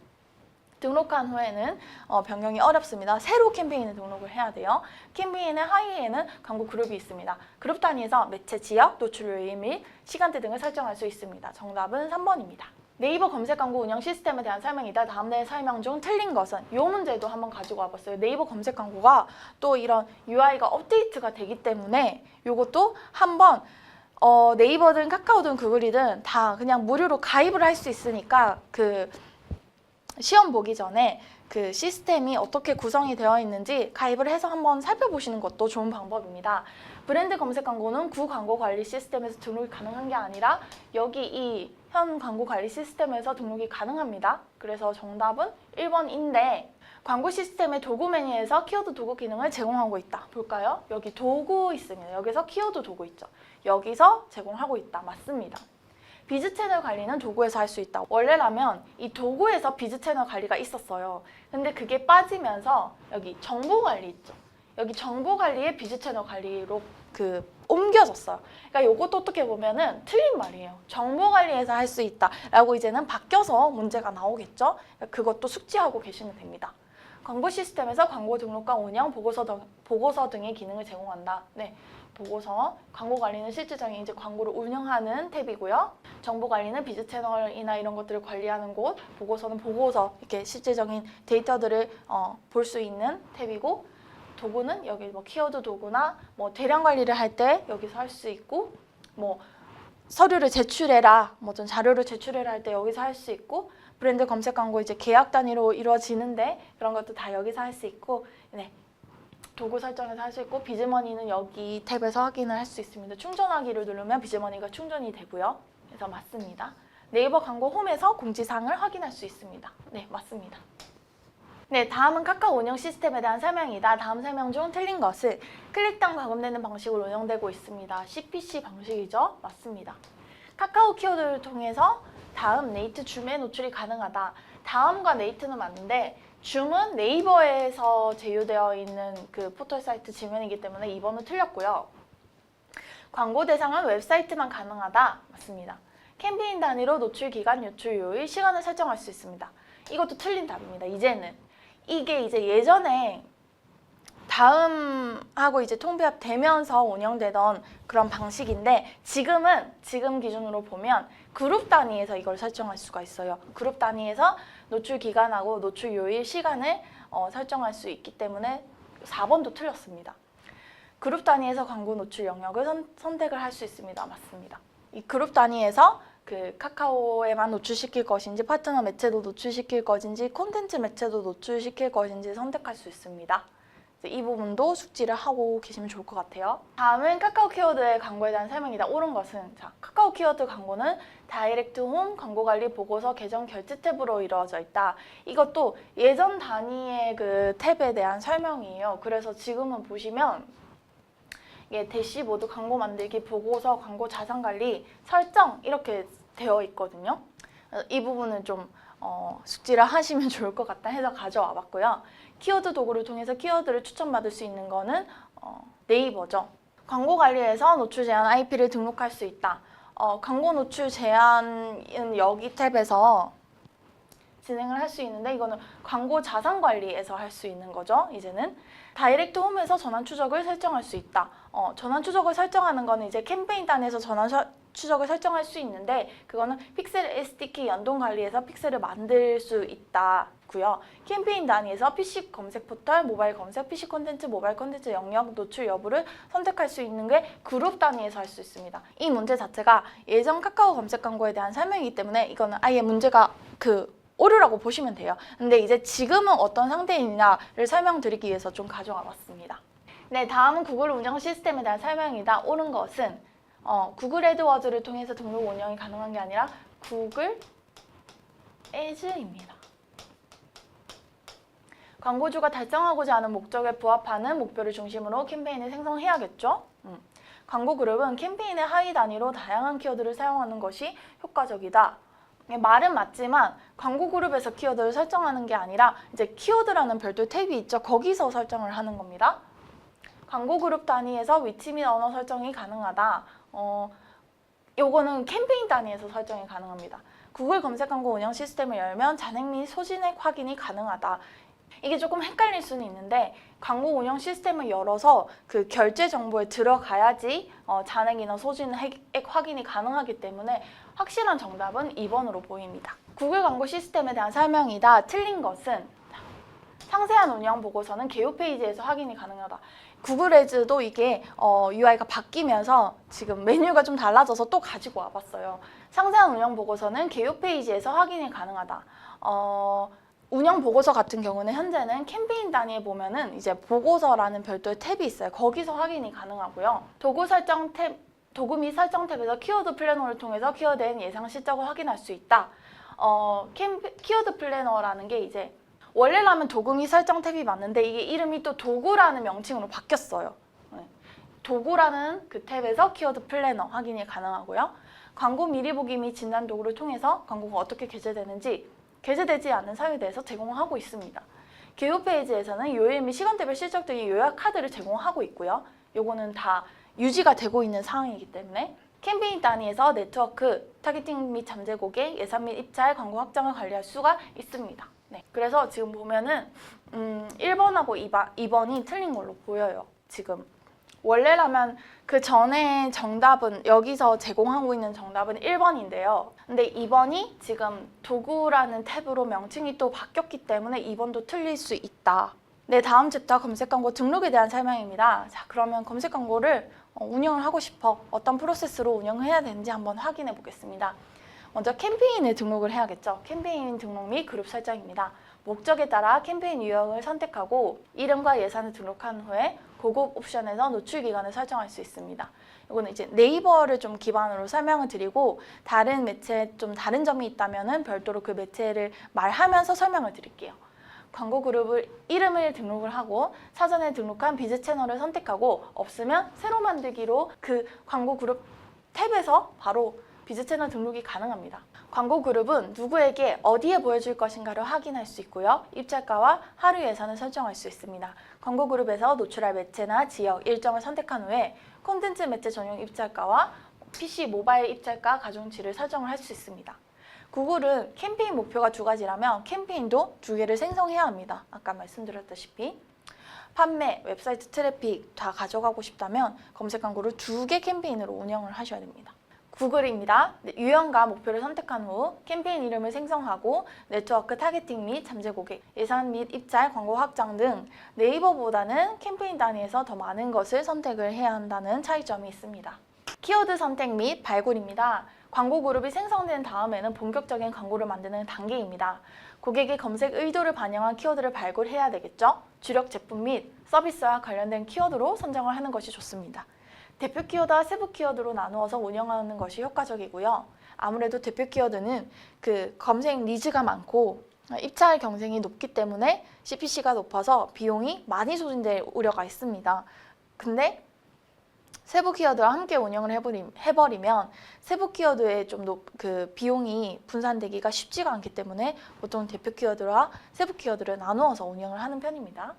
등록한 후에는 변경이 어렵습니다. 새로 캠페인을 등록을 해야 돼요. 캠페인의 하위에는 광고 그룹이 있습니다. 그룹 단위에서 매체, 지역, 노출요일 및 시간대 등을 설정할 수 있습니다. 정답은 3번입니다. 네이버 검색 광고 운영 시스템에 대한 설명이다. 다음 네 설명 중 틀린 것은 이 문제도 한번 가지고 와봤어요. 네이버 검색 광고가 또 이런 UI가 업데이트가 되기 때문에 이것도 한번 네이버든 카카오든 구글이든 다 그냥 무료로 가입을 할 수 있으니까 그 시험 보기 전에 그 시스템이 어떻게 구성이 되어 있는지 가입을 해서 한번 살펴보시는 것도 좋은 방법입니다. 브랜드 검색 광고는 구 광고 관리 시스템에서 등록이 가능한 게 아니라 여기 이 현 광고 관리 시스템에서 등록이 가능합니다. 그래서 정답은 1번인데 광고 시스템의 도구 메뉴에서 키워드 도구 기능을 제공하고 있다. 볼까요? 여기 도구 있습니다. 여기서 키워드 도구 있죠. 여기서 제공하고 있다. 맞습니다. 비즈 채널 관리는 도구에서 할 수 있다. 원래라면 이 도구에서 비즈 채널 관리가 있었어요. 근데 그게 빠지면서 여기 정보 관리 있죠. 여기 정보 관리에 비즈 채널 관리로 옮겨졌어요. 그러니까 이것도 어떻게 보면은 틀린 말이에요. 정보 관리에서 할 수 있다라고 이제는 바뀌어서 문제가 나오겠죠. 그러니까 그것도 숙지하고 계시면 됩니다. 광고 시스템에서 광고 등록과 운영, 보고서 등의 기능을 제공한다. 네, 보고서, 광고 관리는 실질적인 이제 광고를 운영하는 탭이고요. 정보 관리는 비즈 채널이나 이런 것들을 관리하는 곳, 보고서는 보고서 이렇게 실질적인 데이터들을 볼 수 있는 탭이고, 도구는 여기 뭐 키워드 도구나 뭐 대량 관리를 할 때 여기서 할 수 있고, 뭐 서류를 제출해라, 뭐 좀 자료를 제출해라 할 때 여기서 할 수 있고, 브랜드 검색 광고 이제 계약 단위로 이루어지는데 그런 것도 다 여기서 할 수 있고, 네. 도구 설정에서 할 수 있고, 비즈머니는 여기 탭에서 확인을 할 수 있습니다. 충전하기를 누르면 비즈머니가 충전이 되고요. 그래서 맞습니다. 네이버 광고 홈에서 공지사항을 확인할 수 있습니다. 네, 맞습니다. 네, 다음은 카카오 운영 시스템에 대한 설명이다. 다음 설명 중 틀린 것은 클릭당 과금되는 방식으로 운영되고 있습니다. CPC 방식이죠? 맞습니다. 카카오 키워드를 통해서 다음 네이트 줌에 노출이 가능하다. 다음과 네이트는 맞는데 줌은 네이버에서 제휴되어 있는 그 포털 사이트 지면이기 때문에 2번은 틀렸고요. 광고 대상은 웹사이트만 가능하다. 맞습니다. 캠페인 단위로 노출 기간, 노출 요일, 시간을 설정할 수 있습니다. 이것도 틀린 답입니다. 이제는. 이게 이제 예전에 다음하고 이제 통합되면서 운영되던 그런 방식인데 지금 기준으로 보면 그룹 단위에서 이걸 설정할 수가 있어요. 그룹 단위에서 노출 기간하고 노출 요일, 시간을 설정할 수 있기 때문에 4번도 틀렸습니다. 그룹 단위에서 광고 노출 영역을 선택을 할 수 있습니다. 맞습니다. 이 그룹 단위에서 그 카카오에만 노출시킬 것인지 파트너 매체도 노출시킬 것인지 콘텐츠 매체도 노출시킬 것인지 선택할 수 있습니다. 이 부분도 숙지를 하고 계시면 좋을 것 같아요. 다음은 카카오 키워드의 광고에 대한 설명이다. 옳은 것은 자, 카카오 키워드 광고는 다이렉트 홈, 광고 관리 보고서, 계정 결제 탭으로 이루어져 있다. 이것도 예전 단위의 그 탭에 대한 설명이에요. 그래서 지금은 보시면 이게 대시보드, 광고 만들기, 보고서, 광고 자산 관리, 설정 이렇게 되어 있거든요. 이 부분은 좀 숙지를 하시면 좋을 것 같다 해서 가져와 봤고요. 키워드 도구를 통해서 키워드를 추천받을 수 있는 거는 네이버죠. 광고 관리에서 노출 제한 IP를 등록할 수 있다. 광고 노출 제한은 여기 탭에서 진행을 할 수 있는데 이거는 광고 자산 관리에서 할 수 있는 거죠. 이제는 다이렉트 홈에서 전환 추적을 설정할 수 있다. 전환 추적을 설정하는 거는 이제 캠페인 단에서 전환 추적을 설정할 수 있는데 그거는 픽셀 SDK 연동 관리에서 픽셀을 만들 수 있다고요. 캠페인 단위에서 PC 검색 포털, 모바일 검색, PC 콘텐츠, 모바일 콘텐츠 영역, 노출 여부를 선택할 수 있는 게 그룹 단위에서 할 수 있습니다. 이 문제 자체가 예전 카카오 검색 광고에 대한 설명이기 때문에 이거는 아예 문제가 오류라고 보시면 돼요. 근데 이제 지금은 어떤 상태이냐를 설명드리기 위해서 좀 가져와 봤습니다. 네, 다음은 구글 운영 시스템에 대한 설명이다. 옳은 것은 구글 애드워즈를 통해서 등록 운영이 가능한 게 아니라 구글 애즈입니다. 광고주가 달성하고자 하는 목적에 부합하는 목표를 중심으로 캠페인을 생성해야겠죠. 광고 그룹은 캠페인의 하위 단위로 다양한 키워드를 사용하는 것이 효과적이다. 말은 맞지만 광고 그룹에서 키워드를 설정하는 게 아니라 이제 키워드라는 별도 탭이 있죠. 거기서 설정을 하는 겁니다. 광고 그룹 단위에서 위치 및 언어 설정이 가능하다. 요거는 캠페인 단위에서 설정이 가능합니다. 구글 검색 광고 운영 시스템을 열면 잔액 및 소진액 확인이 가능하다. 이게 조금 헷갈릴 수는 있는데 광고 운영 시스템을 열어서 그 결제 정보에 들어가야지 잔액이나 소진액 확인이 가능하기 때문에 확실한 정답은 2번으로 보입니다. 구글 광고 시스템에 대한 설명이다. 틀린 것은 상세한 운영 보고서는 개요 페이지에서 확인이 가능하다. 구글 애즈도 이게 UI가 바뀌면서 지금 메뉴가 좀 달라져서 또 가지고 와봤어요. 상세한 운영 보고서는 개요 페이지에서 확인이 가능하다. 운영 보고서 같은 경우는 현재는 캠페인 단위에 보면은 이제 보고서라는 별도의 탭이 있어요. 거기서 확인이 가능하고요. 도구 설정 탭, 도구 및 설정 탭에서 키워드 플래너를 통해서 키워드엔 예상 실적을 확인할 수 있다. 키워드 플래너라는 게 이제 원래라면 도구 및 설정 탭이 맞는데 이게 이름이 또 도구라는 명칭으로 바뀌었어요. 도구라는 그 탭에서 키워드 플래너 확인이 가능하고요. 광고 미리 보기 및 진단 도구를 통해서 광고가 어떻게 게재되는지 게재되지 않는 사유에 대해서 제공하고 있습니다. 개요 페이지에서는 요일 및 시간대별 실적 등의 요약 카드를 제공하고 있고요. 요거는 다 유지가 되고 있는 상황이기 때문에 캠페인 단위에서 네트워크, 타겟팅 및 잠재 고객, 예산 및 입찰, 광고 확장을 관리할 수가 있습니다. 네, 그래서 지금 보면은 1번하고 2번이 틀린 걸로 보여요. 지금 원래라면 그 전에 정답은 여기서 제공하고 있는 정답은 1번인데요. 근데 2번이 지금 도구라는 탭으로 명칭이 또 바뀌었기 때문에 2번도 틀릴 수 있다. 네, 다음 챕터 검색 광고 등록에 대한 설명입니다. 자, 그러면 검색 광고를 운영을 하고 싶어. 어떤 프로세스로 운영을 해야 되는지 한번 확인해 보겠습니다. 먼저 캠페인을 등록을 해야겠죠. 캠페인 등록 및 그룹 설정입니다. 목적에 따라 캠페인 유형을 선택하고 이름과 예산을 등록한 후에 고급 옵션에서 노출 기간을 설정할 수 있습니다. 이거는 이제 네이버를 좀 기반으로 설명을 드리고 다른 매체에 좀 다른 점이 있다면은 별도로 그 매체를 말하면서 설명을 드릴게요. 광고 그룹을 이름을 등록을 하고 사전에 등록한 비즈 채널을 선택하고 없으면 새로 만들기로 그 광고 그룹 탭에서 바로 비즈 채널 등록이 가능합니다. 광고 그룹은 누구에게 어디에 보여줄 것인가를 확인할 수 있고요. 입찰가와 하루 예산을 설정할 수 있습니다. 광고 그룹에서 노출할 매체나 지역, 일정을 선택한 후에 콘텐츠 매체 전용 입찰가와 PC 모바일 입찰가 가중치를 설정을 할 수 있습니다. 구글은 캠페인 목표가 2가지라면 캠페인도 2개를 생성해야 합니다. 아까 말씀드렸다시피 판매, 웹사이트 트래픽 다 가져가고 싶다면 검색 광고를 2개 캠페인으로 운영을 하셔야 됩니다. 구글입니다. 유형과 목표를 선택한 후 캠페인 이름을 생성하고 네트워크 타겟팅 및 잠재 고객, 예산 및 입찰, 광고 확장 등 네이버보다는 캠페인 단위에서 더 많은 것을 선택을 해야 한다는 차이점이 있습니다. 키워드 선택 및 발굴입니다. 광고 그룹이 생성된 다음에는 본격적인 광고를 만드는 단계입니다. 고객의 검색 의도를 반영한 키워드를 발굴해야 되겠죠? 주력 제품 및 서비스와 관련된 키워드로 선정을 하는 것이 좋습니다. 대표 키워드와 세부 키워드로 나누어서 운영하는 것이 효과적이고요. 아무래도 대표 키워드는 그 검색 니즈가 많고 입찰 경쟁이 높기 때문에 CPC가 높아서 비용이 많이 소진될 우려가 있습니다. 근데 세부 키워드와 함께 운영을 해버리면 세부 키워드에 좀 그 비용이 분산되기가 쉽지가 않기 때문에 보통 대표 키워드와 세부 키워드를 나누어서 운영을 하는 편입니다.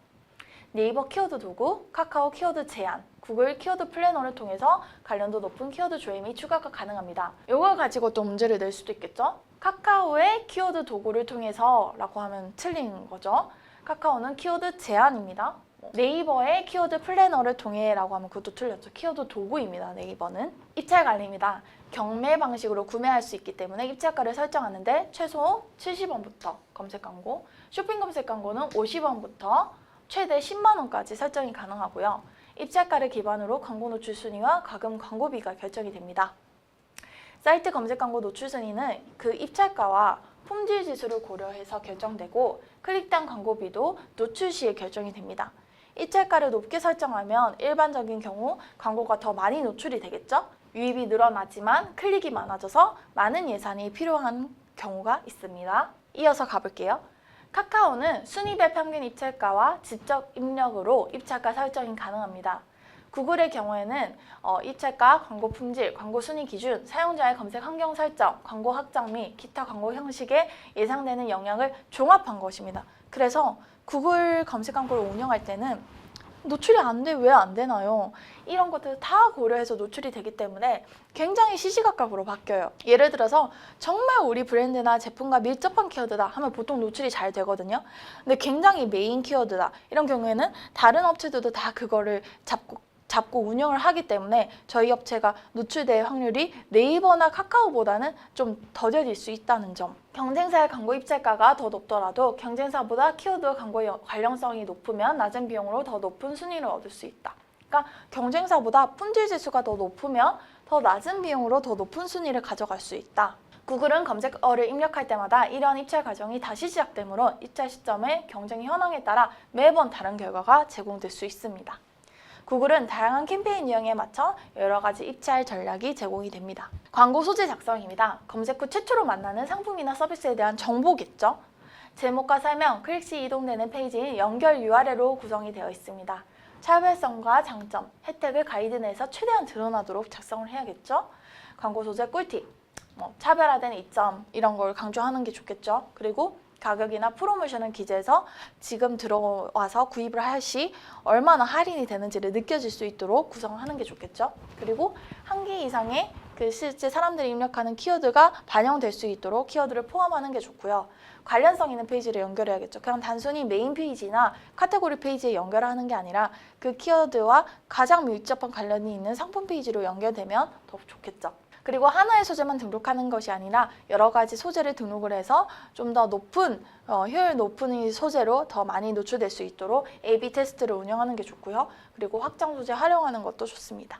네이버 키워드 도구, 카카오 키워드 제안, 구글 키워드 플래너를 통해서 관련도 높은 키워드 조회 및 추가가 가능합니다. 이걸 가지고 또 문제를 낼 수도 있겠죠? 카카오의 키워드 도구를 통해서 라고 하면 틀린 거죠. 카카오는 키워드 제안입니다. 네이버의 키워드 플래너를 통해 라고 하면 그것도 틀렸죠. 키워드 도구입니다. 네이버는. 입찰 관리입니다. 경매 방식으로 구매할 수 있기 때문에 입찰가를 설정하는데 최소 70원부터 검색 광고, 쇼핑 검색 광고는 50원부터 최대 10만 원까지 설정이 가능하고요. 입찰가를 기반으로 광고 노출 순위와 과금 광고비가 결정이 됩니다. 사이트 검색 광고 노출 순위는 그 입찰가와 품질 지수를 고려해서 결정되고 클릭당 광고비도 노출 시에 결정이 됩니다. 입찰가를 높게 설정하면 일반적인 경우 광고가 더 많이 노출이 되겠죠? 유입이 늘어나지만 클릭이 많아져서 많은 예산이 필요한 경우가 있습니다. 이어서 가볼게요. 카카오는 순위별 평균 입찰가와 지적 입력으로 입찰가 설정이 가능합니다. 구글의 경우에는 입찰가, 광고 품질, 광고 순위 기준, 사용자의 검색 환경 설정, 광고 확장 및 기타 광고 형식에 예상되는 영향을 종합한 것입니다. 그래서 구글 검색 광고를 운영할 때는 노출이 안 돼, 왜 안 되나요? 이런 것들 다 고려해서 노출이 되기 때문에 굉장히 시시각각으로 바뀌어요. 예를 들어서 정말 우리 브랜드나 제품과 밀접한 키워드다 하면 보통 노출이 잘 되거든요. 근데 굉장히 메인 키워드다 이런 경우에는 다른 업체들도 다 그거를 잡고 운영을 하기 때문에 저희 업체가 노출될 확률이 네이버나 카카오보다는 좀 더뎌질 수 있다는 점. 경쟁사의 광고 입찰가가 더 높더라도 경쟁사보다 키워드 광고 관련성이 높으면 낮은 비용으로 더 높은 순위를 얻을 수 있다. 그러니까 경쟁사보다 품질 지수가 더 높으면 더 낮은 비용으로 더 높은 순위를 가져갈 수 있다. 구글은 검색어를 입력할 때마다 이러한 입찰 과정이 다시 시작되므로 입찰 시점의 경쟁 현황에 따라 매번 다른 결과가 제공될 수 있습니다. 구글은 다양한 캠페인 유형에 맞춰 여러 가지 입찰 전략이 제공이 됩니다. 광고 소재 작성입니다. 검색 후 최초로 만나는 상품이나 서비스에 대한 정보겠죠. 제목과 설명, 클릭 시 이동되는 페이지인 연결 URL로 구성이 되어 있습니다. 차별성과 장점, 혜택을 가이드 내에서 최대한 드러나도록 작성을 해야겠죠. 광고 소재 꿀팁, 차별화된 이점 이런 걸 강조하는 게 좋겠죠. 그리고 가격이나 프로모션을 기재해서 지금 들어와서 구입을 할 시 얼마나 할인이 되는지를 느껴질 수 있도록 구성하는 게 좋겠죠. 그리고 한 개 이상의 그 실제 사람들이 입력하는 키워드가 반영될 수 있도록 키워드를 포함하는 게 좋고요. 관련성 있는 페이지를 연결해야겠죠. 그냥 단순히 메인 페이지나 카테고리 페이지에 연결하는 게 아니라 그 키워드와 가장 밀접한 관련이 있는 상품 페이지로 연결되면 더 좋겠죠. 그리고 하나의 소재만 등록하는 것이 아니라 여러 가지 소재를 등록을 해서 좀 더 높은 효율 높은 이 소재로 더 많이 노출될 수 있도록 A/B 테스트를 운영하는 게 좋고요. 그리고 확장 소재 활용하는 것도 좋습니다.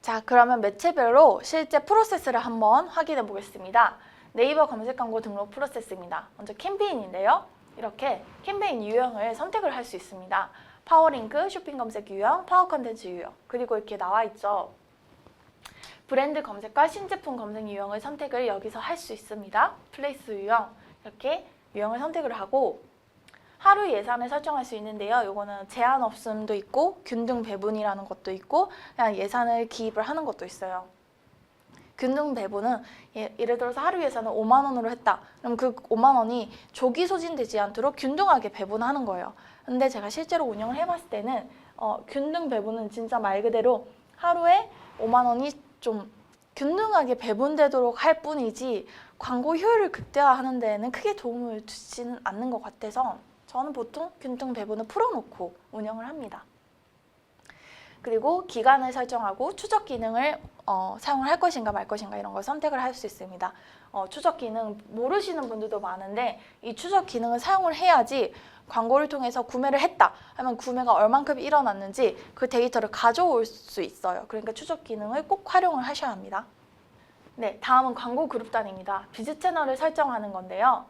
자, 그러면 매체별로 실제 프로세스를 한번 확인해 보겠습니다. 네이버 검색 광고 등록 프로세스입니다. 먼저 캠페인인데요. 이렇게 캠페인 유형을 선택을 할 수 있습니다. 파워링크, 쇼핑 검색 유형, 파워 컨텐츠 유형, 그리고 이렇게 나와 있죠. 브랜드 검색과 신제품 검색 유형을 선택을 여기서 할 수 있습니다. 플레이스 유형, 이렇게 유형을 선택을 하고 하루 예산을 설정할 수 있는데요. 이거는 제한 없음도 있고 균등 배분이라는 것도 있고 그냥 예산을 기입을 하는 것도 있어요. 균등 배분은 예를 들어서 하루 예산을 5만 원으로 했다. 그럼 그 5만 원이 조기 소진되지 않도록 균등하게 배분하는 거예요. 근데 제가 실제로 운영을 해봤을 때는 균등 배분은 진짜 말 그대로 하루에 5만 원이 좀 균등하게 배분되도록 할 뿐이지 광고 효율을 극대화하는 데에는 크게 도움을 주지는 않는 것 같아서 저는 보통 균등 배분을 풀어놓고 운영을 합니다. 그리고 기간을 설정하고 추적 기능을 사용을 할 것인가 말 것인가 이런 걸 선택을 할 수 있습니다. 추적 기능 모르시는 분들도 많은데 이 추적 기능을 사용을 해야지 광고를 통해서 구매를 했다 하면 구매가 얼만큼 일어났는지 그 데이터를 가져올 수 있어요. 그러니까 추적 기능을 꼭 활용을 하셔야 합니다. 네, 다음은 광고 그룹단입니다. 비즈 채널을 설정하는 건데요.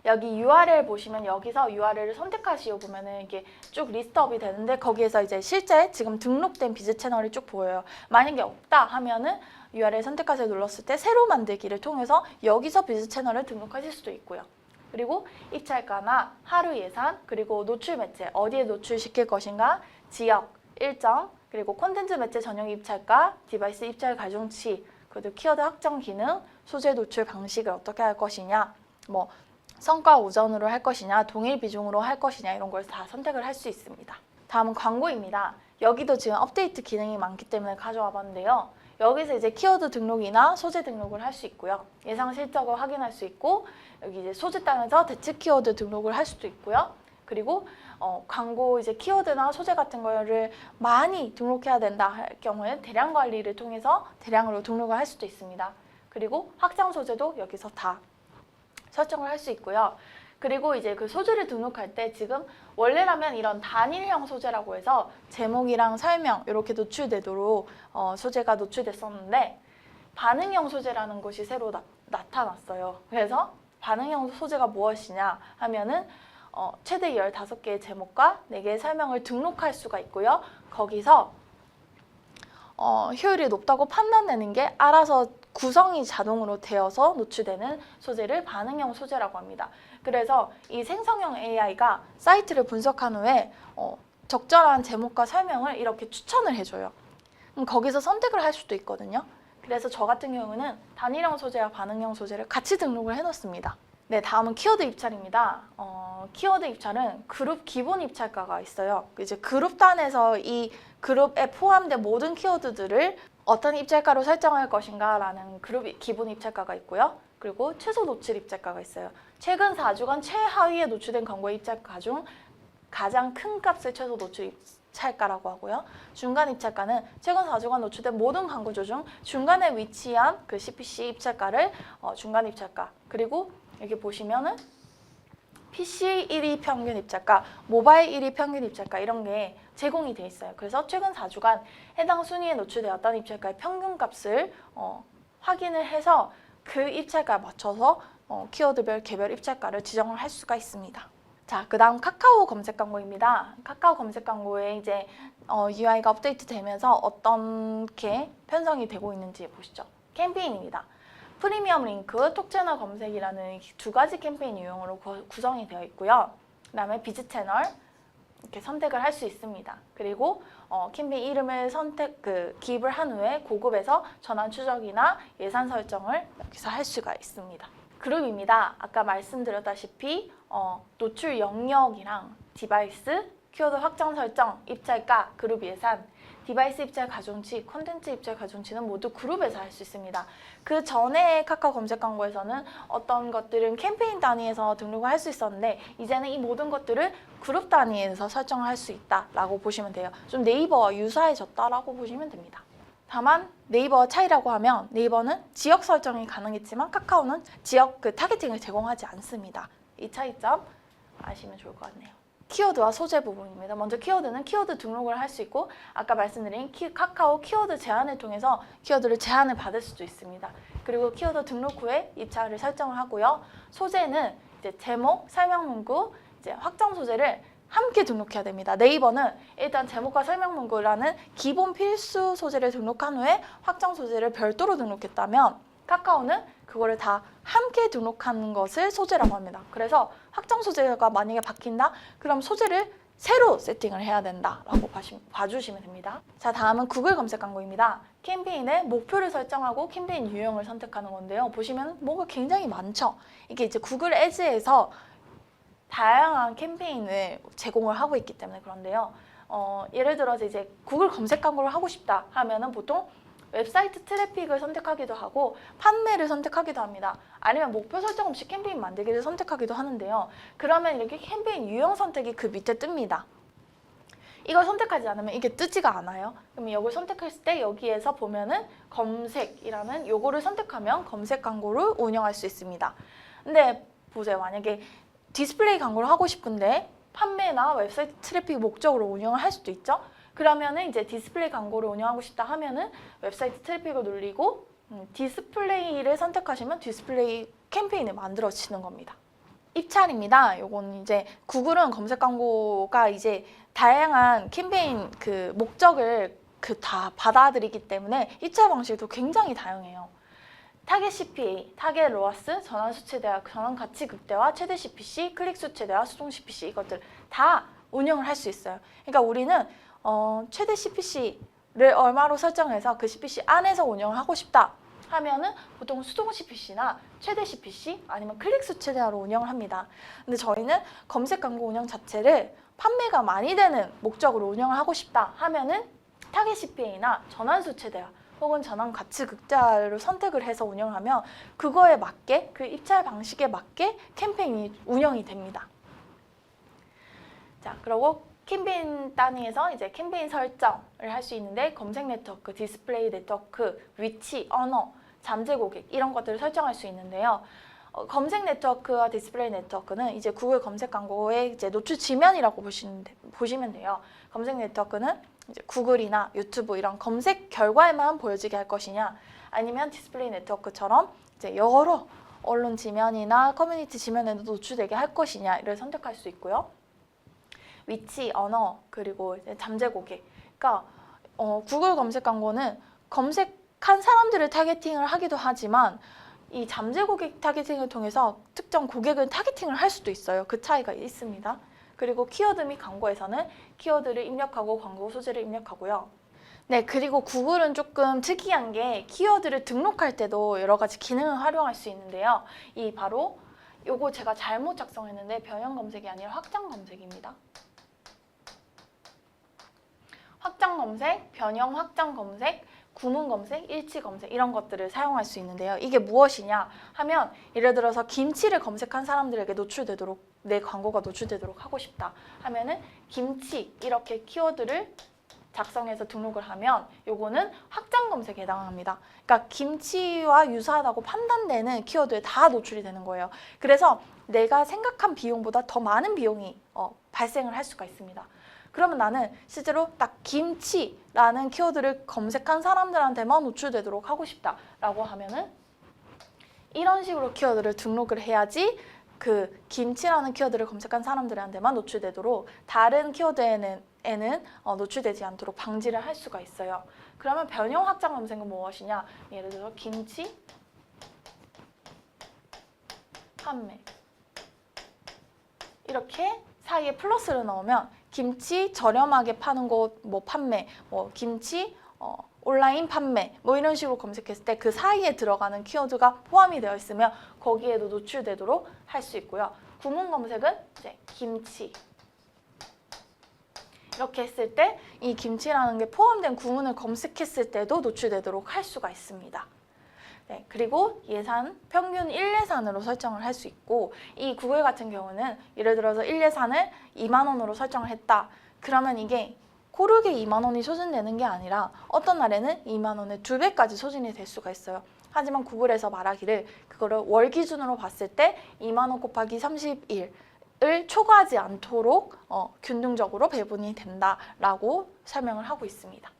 여기 URL 보시면 여기서 URL을 선택하시고 보면은 이게 쭉 리스트업이 되는데 거기에서 이제 실제 지금 등록된 비즈 채널이 쭉 보여요. 만약에 없다 하면은 URL 선택하세요 눌렀을 때 새로 만들기를 통해서 여기서 비즈 채널을 등록하실 수도 있고요. 그리고 입찰가나 하루 예산, 그리고 노출 매체, 어디에 노출시킬 것인가, 지역, 일정, 그리고 콘텐츠 매체 전용 입찰가, 디바이스 입찰 가중치, 그리고 키워드 확정 기능, 소재 노출 방식을 어떻게 할 것이냐, 성과 우선으로 할 것이냐, 동일 비중으로 할 것이냐 이런 걸 다 선택을 할 수 있습니다. 다음은 광고입니다. 여기도 지금 업데이트 기능이 많기 때문에 가져와 봤는데요. 여기서 이제 키워드 등록이나 소재 등록을 할 수 있고요. 예상 실적을 확인할 수 있고, 여기 이제 소재땅에서 대체 키워드 등록을 할 수도 있고요. 그리고 광고 이제 키워드나 소재 같은 거를 많이 등록해야 된다 할 경우에 대량 관리를 통해서 대량으로 등록을 할 수도 있습니다. 그리고 확장 소재도 여기서 다 설정을 할 수 있고요. 그리고 이제 그 소재를 등록할 때 지금 원래라면 이런 단일형 소재라고 해서 제목이랑 설명 이렇게 노출되도록 소재가 노출됐었는데 반응형 소재라는 것이 새로 나타났어요. 그래서 반응형 소재가 무엇이냐 하면은 최대 15개의 제목과 4개의 설명을 등록할 수가 있고요. 거기서 효율이 높다고 판단되는 게 알아서 구성이 자동으로 되어서 노출되는 소재를 반응형 소재라고 합니다. 그래서 이 생성형 AI가 사이트를 분석한 후에 적절한 제목과 설명을 이렇게 추천을 해줘요. 거기서 선택을 할 수도 있거든요. 그래서 저 같은 경우는 단일형 소재와 반응형 소재를 같이 등록을 해놓습니다. 네, 다음은 키워드 입찰입니다. 키워드 입찰은 그룹 기본 입찰가가 있어요. 이제 그룹단에서 이 그룹에 포함된 모든 키워드들을 어떤 입찰가로 설정할 것인가 라는 그룹 기본 입찰가가 있고요. 그리고 최소 노출 입찰가가 있어요. 최근 4주간 최하위에 노출된 광고의 입찰가 중 가장 큰 값을 최소 노출 입찰가라고 하고요. 중간 입찰가는 최근 4주간 노출된 모든 광고주 중 중간에 위치한 그 CPC 입찰가를 중간 입찰가, 그리고 여기 보시면은 PC 1위 평균 입찰가, 모바일 1위 평균 입찰가 이런 게 제공이 돼 있어요. 그래서 최근 4주간 해당 순위에 노출되었던 입찰가의 평균값을 확인을 해서 그 입찰가에 맞춰서 키워드별 개별 입찰가를 지정을 할 수가 있습니다. 자, 그 다음 카카오 검색 광고입니다. 카카오 검색 광고에 이제 UI가 업데이트 되면서 어떻게 편성이 되고 있는지 보시죠. 캠페인입니다. 프리미엄 링크, 톡 채널 검색이라는 2가지 캠페인 유형으로 구성이 되어 있고요. 그 다음에 비즈 채널 이렇게 선택을 할 수 있습니다. 그리고 캠페인 이름을 기입을 한 후에 고급에서 전환 추적이나 예산 설정을 여기서 할 수가 있습니다. 그룹입니다. 아까 말씀드렸다시피 노출 영역이랑 디바이스, 키워드 확장 설정, 입찰가, 그룹 예산, 디바이스 입찰 가중치, 콘텐츠 입찰 가중치는 모두 그룹에서 할 수 있습니다. 그 전에 카카오 검색 광고에서는 어떤 것들은 캠페인 단위에서 등록을 할 수 있었는데 이제는 이 모든 것들을 그룹 단위에서 설정을 할 수 있다라고 보시면 돼요. 좀 네이버와 유사해졌다라고 보시면 됩니다. 다만 네이버와 차이라고 하면 네이버는 지역 설정이 가능했지만 카카오는 지역 타겟팅을 제공하지 않습니다. 이 차이점 아시면 좋을 것 같네요. 키워드와 소재 부분입니다. 먼저 키워드는 키워드 등록을 할 수 있고 아까 말씀드린 카카오 키워드 제한을 통해서 키워드를 제한을 받을 수도 있습니다. 그리고 키워드 등록 후에 입찰을 설정을 하고요. 소재는 이제 제목, 설명 문구, 이제 확정 소재를 함께 등록해야 됩니다. 네이버는 일단 제목과 설명 문구라는 기본 필수 소재를 등록한 후에 확정 소재를 별도로 등록했다면 카카오는 그거를 다 함께 등록하는 것을 소재라고 합니다. 그래서 확정 소재가 만약에 바뀐다? 그럼 소재를 새로 세팅을 해야 된다라고 봐주시면 됩니다. 자, 다음은 구글 검색 광고입니다. 캠페인의 목표를 설정하고 캠페인 유형을 선택하는 건데요. 보시면 뭐가 굉장히 많죠? 이게 이제 구글 애즈에서 다양한 캠페인을 제공을 하고 있기 때문에 그런데요. 예를 들어서 이제 구글 검색 광고를 하고 싶다 하면은 보통 웹사이트 트래픽을 선택하기도 하고 판매를 선택하기도 합니다. 아니면 목표 설정 없이 캠페인 만들기를 선택하기도 하는데요. 그러면 이렇게 캠페인 유형 선택이 그 밑에 뜹니다. 이걸 선택하지 않으면 이게 뜨지가 않아요. 그럼 이걸 선택했을 때 여기에서 보면은 검색이라는 요거를 선택하면 검색 광고를 운영할 수 있습니다. 근데 보세요. 만약에 디스플레이 광고를 하고 싶은데 판매나 웹사이트 트래픽 목적으로 운영을 할 수도 있죠. 그러면은 이제 디스플레이 광고를 운영하고 싶다 하면은 웹사이트 트래픽을 눌리고 디스플레이를 선택하시면 디스플레이 캠페인을 만들어지는 겁니다. 입찰입니다. 요건 이제 구글은 검색 광고가 이제 다양한 캠페인 그 목적을 다 받아들이기 때문에 입찰 방식도 굉장히 다양해요. 타겟 CPA, 타겟 로아스, 전환 수치대와 전환 가치 극대화, 최대 CPC, 클릭 수치대와 수동 CPC 이것들 다 운영을 할 수 있어요. 그러니까 우리는 최대 CPC를 얼마로 설정해서 그 CPC 안에서 운영을 하고 싶다 하면은 보통 수동 CPC나 최대 CPC 아니면 클릭수 최대화로 운영을 합니다. 근데 저희는 검색 광고 운영 자체를 판매가 많이 되는 목적으로 운영을 하고 싶다 하면은 타겟 CPA나 전환수 최대화 혹은 전환 가치 극대화를 선택을 해서 운영하면 그거에 맞게 그 입찰 방식에 맞게 캠페인이 운영이 됩니다. 자, 그리고 캠페인 단위에서 이제 캠페인 설정을 할 수 있는데 검색 네트워크, 디스플레이 네트워크, 위치, 언어, 잠재 고객 이런 것들을 설정할 수 있는데요. 검색 네트워크와 디스플레이 네트워크는 이제 구글 검색 광고의 이제 노출 지면이라고 보시면 돼요. 검색 네트워크는 이제 구글이나 유튜브 이런 검색 결과에만 보여지게 할 것이냐, 아니면 디스플레이 네트워크처럼 이제 여러 언론 지면이나 커뮤니티 지면에도 노출되게 할 것이냐를 선택할 수 있고요. 위치, 언어, 그리고 이제 잠재 고객. 그러니까 구글 검색 광고는 검색한 사람들을 타겟팅을 하기도 하지만 이 잠재 고객 타겟팅을 통해서 특정 고객을 타겟팅을 할 수도 있어요. 그 차이가 있습니다. 그리고 키워드 및 광고에서는 키워드를 입력하고 광고 소재를 입력하고요. 네, 그리고 구글은 조금 특이한 게 키워드를 등록할 때도 여러 가지 기능을 활용할 수 있는데요. 이 바로 요거 제가 잘못 작성했는데 변형 검색이 아니라 확장 검색입니다. 확장 검색, 변형 확장 검색, 구문 검색, 일치 검색 이런 것들을 사용할 수 있는데요. 이게 무엇이냐 하면 예를 들어서 김치를 검색한 사람들에게 노출되도록 내 광고가 노출되도록 하고 싶다 하면은 김치 이렇게 키워드를 작성해서 등록을 하면 요거는 확장 검색에 해당합니다. 그러니까 김치와 유사하다고 판단되는 키워드에 다 노출이 되는 거예요. 그래서 내가 생각한 비용보다 더 많은 비용이 발생을 할 수가 있습니다. 그러면 나는 실제로 딱 김치라는 키워드를 검색한 사람들한테만 노출되도록 하고 싶다라고 하면은 이런 식으로 키워드를 등록을 해야지 그 김치라는 키워드를 검색한 사람들한테만 노출되도록 다른 키워드에는 노출되지 않도록 방지를 할 수가 있어요. 그러면 변형 확장 검색은 무엇이냐? 예를 들어서 김치 판매 이렇게 사이에 플러스를 넣으면 김치 저렴하게 파는 곳 뭐 판매, 뭐 김치 온라인 판매 뭐 이런 식으로 검색했을 때 그 사이에 들어가는 키워드가 포함이 되어 있으면 거기에도 노출되도록 할 수 있고요. 구문 검색은 이제 김치 이렇게 했을 때 이 김치라는 게 포함된 구문을 검색했을 때도 노출되도록 할 수가 있습니다. 네, 그리고 예산, 평균 1예산으로 설정을 할 수 있고 이 구글 같은 경우는 예를 들어서 1예산을 2만 원으로 설정을 했다. 그러면 이게 고르게 2만 원이 소진되는 게 아니라 어떤 날에는 2만 원의 2배까지 소진이 될 수가 있어요. 하지만 구글에서 말하기를 그거를 월 기준으로 봤을 때 2만 원 곱하기 30일을 초과하지 않도록 균등적으로 배분이 된다라고 설명을 하고 있습니다.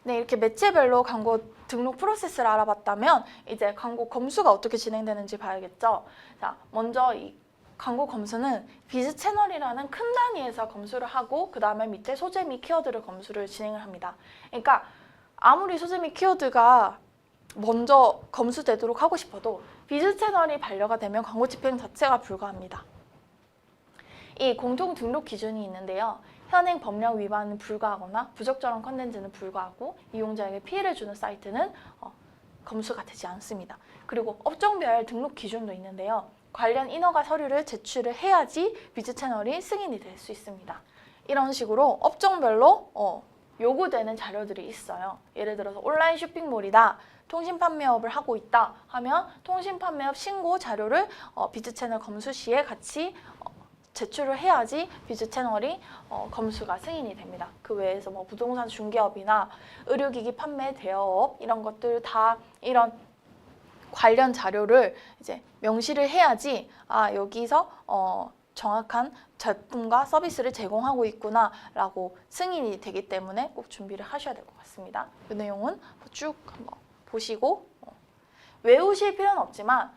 네, 이렇게 매체별로 광고 등록 프로세스를 알아봤다면 이제 광고 검수가 어떻게 진행되는지 봐야겠죠. 자, 먼저 이 광고 검수는 비즈 채널이라는 큰 단위에서 검수를 하고 그 다음에 밑에 소재 및 키워드를 검수를 진행을 합니다. 그러니까 아무리 소재 및 키워드가 먼저 검수되도록 하고 싶어도 비즈 채널이 반려가 되면 광고 집행 자체가 불가합니다. 이 공통 등록 기준이 있는데요. 현행 법령 위반은 불가하거나 부적절한 컨텐츠는 불가하고 이용자에게 피해를 주는 사이트는 검수가 되지 않습니다. 그리고 업종별 등록 기준도 있는데요. 관련 인허가 서류를 제출을 해야지 비즈 채널이 승인이 될 수 있습니다. 이런 식으로 업종별로 요구되는 자료들이 있어요. 예를 들어서 온라인 쇼핑몰이다. 통신 판매업을 하고 있다 하면 통신 판매업 신고 자료를 비즈 채널 검수 시에 같이 제출을 해야지 비즈 채널이 검수가 승인이 됩니다. 그 외에서 뭐 부동산 중개업이나 의료기기 판매 대여업 이런 것들 다 이런 관련 자료를 이제 명시를 해야지 여기서 정확한 제품과 서비스를 제공하고 있구나라고 승인이 되기 때문에 꼭 준비를 하셔야 될 것 같습니다. 이 내용은 쭉 한번 보시고 외우실 필요는 없지만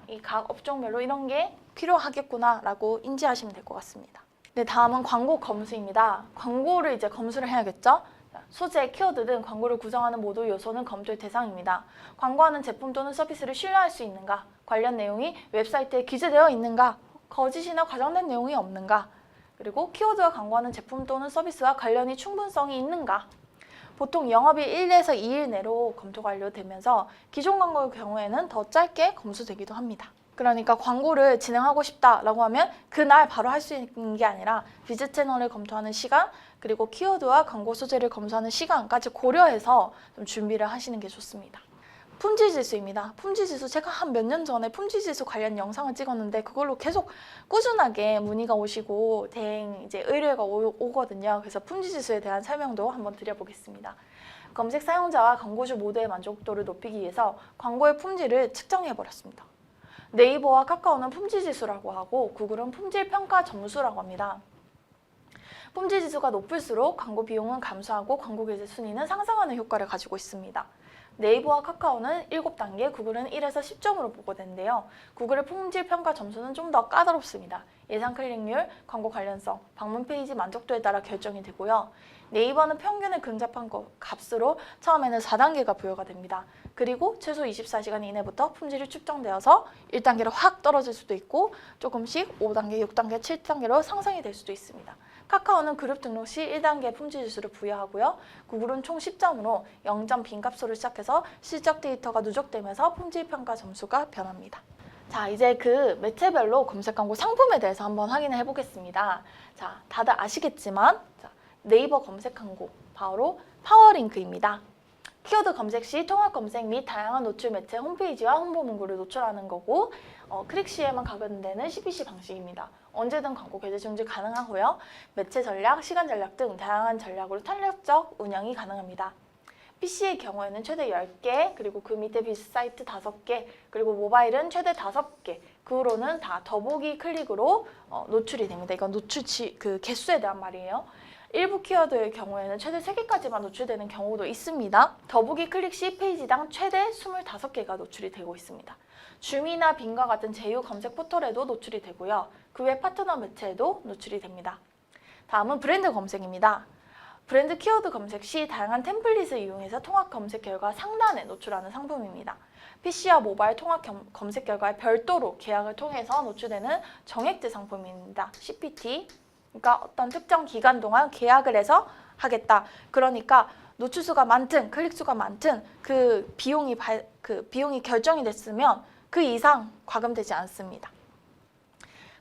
이 각 업종별로 이런 게 필요하겠구나라고 인지하시면 될 것 같습니다. 네, 다음은 광고 검수입니다. 광고를 이제 검수를 해야겠죠? 소재, 키워드 등 광고를 구성하는 모두 요소는 검토의 대상입니다. 광고하는 제품 또는 서비스를 신뢰할 수 있는가? 관련 내용이 웹사이트에 기재되어 있는가? 거짓이나 과장된 내용이 없는가? 그리고 키워드와 광고하는 제품 또는 서비스와 관련이 충분성이 있는가? 보통 영업일 1에서 2일 내로 검토가 완료되면서 기존 광고의 경우에는 더 짧게 검수되기도 합니다. 그러니까 광고를 진행하고 싶다라고 하면 그날 바로 할 수 있는 게 아니라 비즈 채널을 검토하는 시간, 그리고 키워드와 광고 소재를 검수하는 시간까지 고려해서 좀 준비를 하시는 게 좋습니다. 품질지수입니다. 품질지수 제가 한 몇 년 전에 품질지수 관련 영상을 찍었는데 그걸로 계속 꾸준하게 문의가 오시고 대행 이제 의뢰가 오거든요. 그래서 품질지수에 대한 설명도 한번 드려보겠습니다. 검색 사용자와 광고주 모두의 만족도를 높이기 위해서 광고의 품질을 측정해버렸습니다. 네이버와 카카오는 품질지수라고 하고 구글은 품질평가 점수라고 합니다. 품질지수가 높을수록 광고 비용은 감소하고 광고 게재 순위는 상승하는 효과를 가지고 있습니다. 네이버와 카카오는 7단계, 구글은 1에서 10점으로 보고되는데요. 구글의 품질평가 점수는 좀 더 까다롭습니다. 예상 클릭률, 광고 관련성, 방문 페이지 만족도에 따라 결정이 되고요. 네이버는 평균의 근접한 값으로 처음에는 4단계가 부여가 됩니다. 그리고 최소 24시간 이내부터 품질이 측정되어서 1단계로 확 떨어질 수도 있고 조금씩 5단계, 6단계, 7단계로 상승이 될 수도 있습니다. 카카오는 그룹 등록 시 1단계 품질 지수를 부여하고요. 구글은 총 10점으로 0점 빈값으로 시작해서 실적 데이터가 누적되면서 품질 평가 점수가 변합니다. 자, 이제 그 매체별로 검색 광고 상품에 대해서 한번 확인을 해보겠습니다. 자, 다들 아시겠지만 네이버 검색 광고 바로 파워링크입니다. 키워드 검색 시 통합 검색 및 다양한 노출 매체 홈페이지와 홍보 문구를 노출하는 거고 클릭 시에만 각인되는 CPC 방식입니다. 언제든 광고 게재 중지 가능하고요. 매체 전략, 시간 전략 등 다양한 전략으로 탄력적 운영이 가능합니다. PC의 경우에는 최대 10개, 그리고 그 밑에 비스 사이트 5개, 그리고 모바일은 최대 5개, 그 후로는 다 더보기 클릭으로 노출이 됩니다. 이건 노출 그 개수에 대한 말이에요. 일부 키워드의 경우에는 최대 3개까지만 노출되는 경우도 있습니다. 더보기 클릭 시 페이지당 최대 25개가 노출이 되고 있습니다. 줌이나 빙과 같은 제휴 검색 포털에도 노출이 되고요. 그 외 파트너 매체에도 노출이 됩니다. 다음은 브랜드 검색입니다. 브랜드 키워드 검색 시 다양한 템플릿을 이용해서 통합 검색 결과 상단에 노출하는 상품입니다. PC와 모바일 통합 검색 결과에 별도로 계약을 통해서 노출되는 정액제 상품입니다. CPT. 그러니까 어떤 특정 기간 동안 계약을 해서 하겠다. 그러니까 노출수가 많든 클릭수가 많든 그 비용이 결정이 됐으면 그 이상 과금되지 않습니다.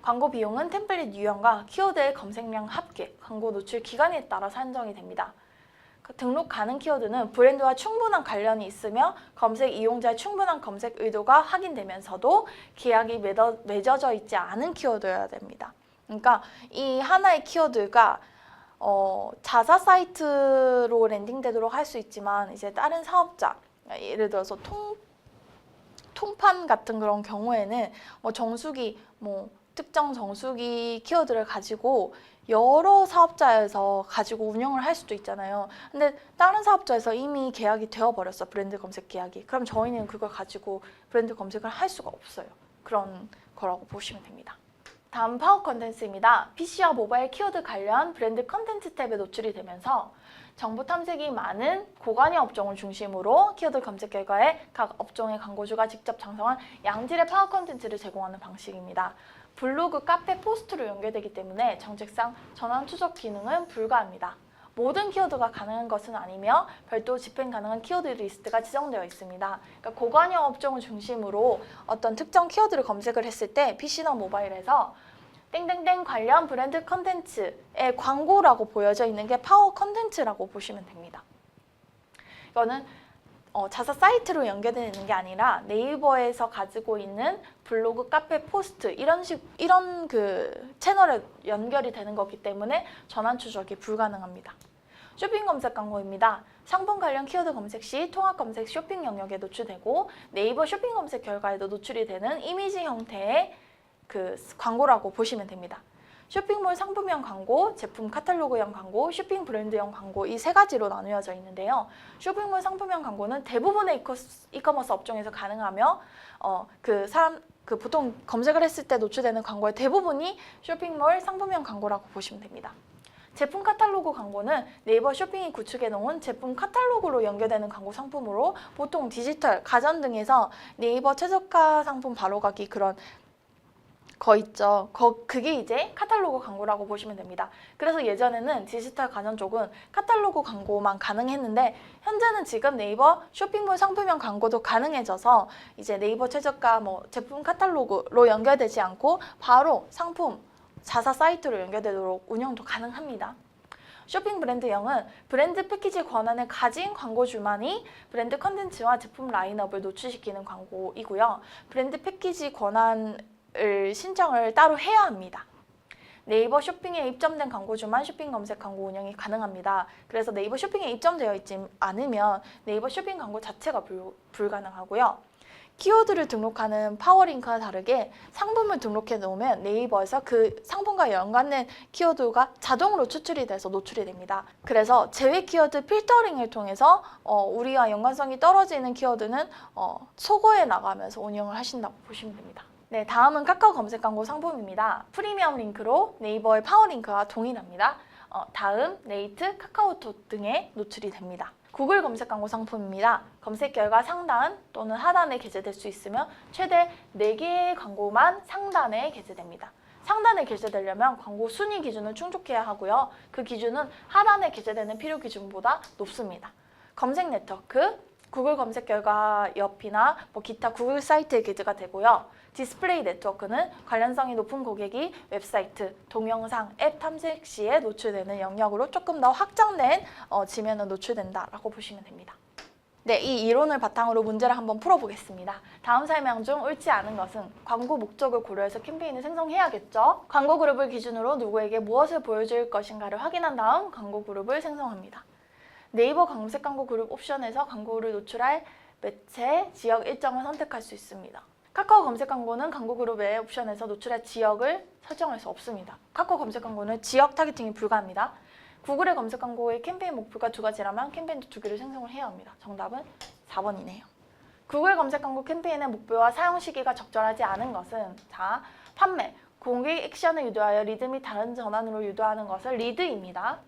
광고 비용은 템플릿 유형과 키워드의 검색량 합계, 광고 노출 기간에 따라 산정이 됩니다. 등록 가능 키워드는 브랜드와 충분한 관련이 있으며 검색 이용자의 충분한 검색 의도가 확인되면서도 계약이 맺어져 있지 않은 키워드여야 됩니다. 그러니까 이 하나의 키워드가 자사 사이트로 랜딩되도록 할 수 있지만 이제 다른 사업자, 예를 들어서 통판 같은 그런 경우에는 정수기, 특정 정수기 키워드를 가지고 여러 사업자에서 가지고 운영을 할 수도 있잖아요. 근데 다른 사업자에서 이미 계약이 되어버렸어, 브랜드 검색 계약이. 그럼 저희는 그걸 가지고 브랜드 검색을 할 수가 없어요. 그런 거라고 보시면 됩니다. 다음 파워 컨텐츠입니다. PC와 모바일 키워드 관련 브랜드 컨텐츠 탭에 노출이 되면서 정보 탐색이 많은 고관여 업종을 중심으로 키워드 검색 결과에 각 업종의 광고주가 직접 작성한 양질의 파워 컨텐츠를 제공하는 방식입니다. 블로그, 카페, 포스트로 연결되기 때문에 정책상 전환 추적 기능은 불가합니다. 모든 키워드가 가능한 것은 아니며 별도 집행 가능한 키워드 리스트가 지정되어 있습니다. 그러니까 고관여 업종을 중심으로 어떤 특정 키워드를 검색을 했을 때 PC나 모바일에서 땡땡땡 관련 브랜드 컨텐츠의 광고라고 보여져 있는 게 파워 컨텐츠라고 보시면 됩니다. 이거는 자사 사이트로 연결되는 게 아니라 네이버에서 가지고 있는 블로그, 카페, 포스트 이런 그 채널에 연결이 되는 거기 때문에 전환 추적이 불가능합니다. 쇼핑 검색 광고입니다. 상품 관련 키워드 검색 시 통합 검색 쇼핑 영역에 노출되고 네이버 쇼핑 검색 결과에도 노출이 되는 이미지 형태의 그 광고라고 보시면 됩니다. 쇼핑몰 상품형 광고, 제품 카탈로그형 광고, 쇼핑 브랜드형 광고 이 세 가지로 나누어져 있는데요. 쇼핑몰 상품형 광고는 대부분의 이커머스 업종에서 가능하며 보통 검색을 했을 때 노출되는 광고의 대부분이 쇼핑몰 상품형 광고라고 보시면 됩니다. 제품 카탈로그 광고는 네이버 쇼핑이 구축해 놓은 제품 카탈로그로 연결되는 광고 상품으로 보통 디지털, 가전 등에서 네이버 최저가 상품 바로가기 그런 거 있죠. 그게 이제 카탈로그 광고라고 보시면 됩니다. 그래서 예전에는 디지털 관련 쪽은 카탈로그 광고만 가능했는데 현재는 지금 네이버 쇼핑몰 상품형 광고도 가능해져서 이제 네이버 최저가 뭐 제품 카탈로그로 연결되지 않고 바로 상품 자사 사이트로 연결되도록 운영도 가능합니다. 쇼핑 브랜드형은 브랜드 패키지 권한을 가진 광고주만이 브랜드 컨텐츠와 제품 라인업을 노출시키는 광고이고요. 브랜드 패키지 권한을 신청을 따로 해야 합니다. 네이버 쇼핑에 입점된 광고주만 쇼핑 검색 광고 운영이 가능합니다. 그래서 네이버 쇼핑에 입점되어 있지 않으면 네이버 쇼핑 광고 자체가 불가능하고요. 키워드를 등록하는 파워링크와 다르게 상품을 등록해 놓으면 네이버에서 그 상품과 연관된 키워드가 자동으로 추출이 돼서 노출이 됩니다. 그래서 제외 키워드 필터링을 통해서 우리와 연관성이 떨어지는 키워드는 소거해 나가면서 운영을 하신다고 보시면 됩니다. 네, 다음은 카카오 검색 광고 상품입니다. 프리미엄 링크로 네이버의 파워링크와 동일합니다. 다음, 네이트, 카카오톡 등에 노출이 됩니다. 구글 검색 광고 상품입니다. 검색 결과 상단 또는 하단에 게재될 수 있으며 최대 4개의 광고만 상단에 게재됩니다. 상단에 게재되려면 광고 순위 기준을 충족해야 하고요. 그 기준은 하단에 게재되는 필요 기준보다 높습니다. 검색 네트워크, 구글 검색 결과 옆이나 기타 구글 사이트에 게재가 되고요. 디스플레이 네트워크는 관련성이 높은 고객이 웹사이트, 동영상, 앱 탐색 시에 노출되는 영역으로 조금 더 확장된 지면에 노출된다라고 보시면 됩니다. 네, 이 이론을 바탕으로 문제를 한번 풀어보겠습니다. 다음 설명 중 옳지 않은 것은 광고 목적을 고려해서 캠페인을 생성해야겠죠. 광고 그룹을 기준으로 누구에게 무엇을 보여줄 것인가를 확인한 다음 광고 그룹을 생성합니다. 네이버 검색 광고 그룹 옵션에서 광고를 노출할 매체, 지역 일정을 선택할 수 있습니다. 카카오 검색 광고는 광고 그룹의 옵션에서 노출할 지역을 설정할 수 없습니다. 카카오 검색 광고는 지역 타겟팅이 불가합니다. 구글의 검색 광고의 캠페인 목표가 2가지라면 캠페인도 2개를 생성을 해야 합니다. 정답은 4번이네요. 구글 검색 광고 캠페인의 목표와 사용 시기가 적절하지 않은 것은 판매, 고객 액션을 유도하여 리드 및 다른 전환으로 유도하는 것을 리드입니다.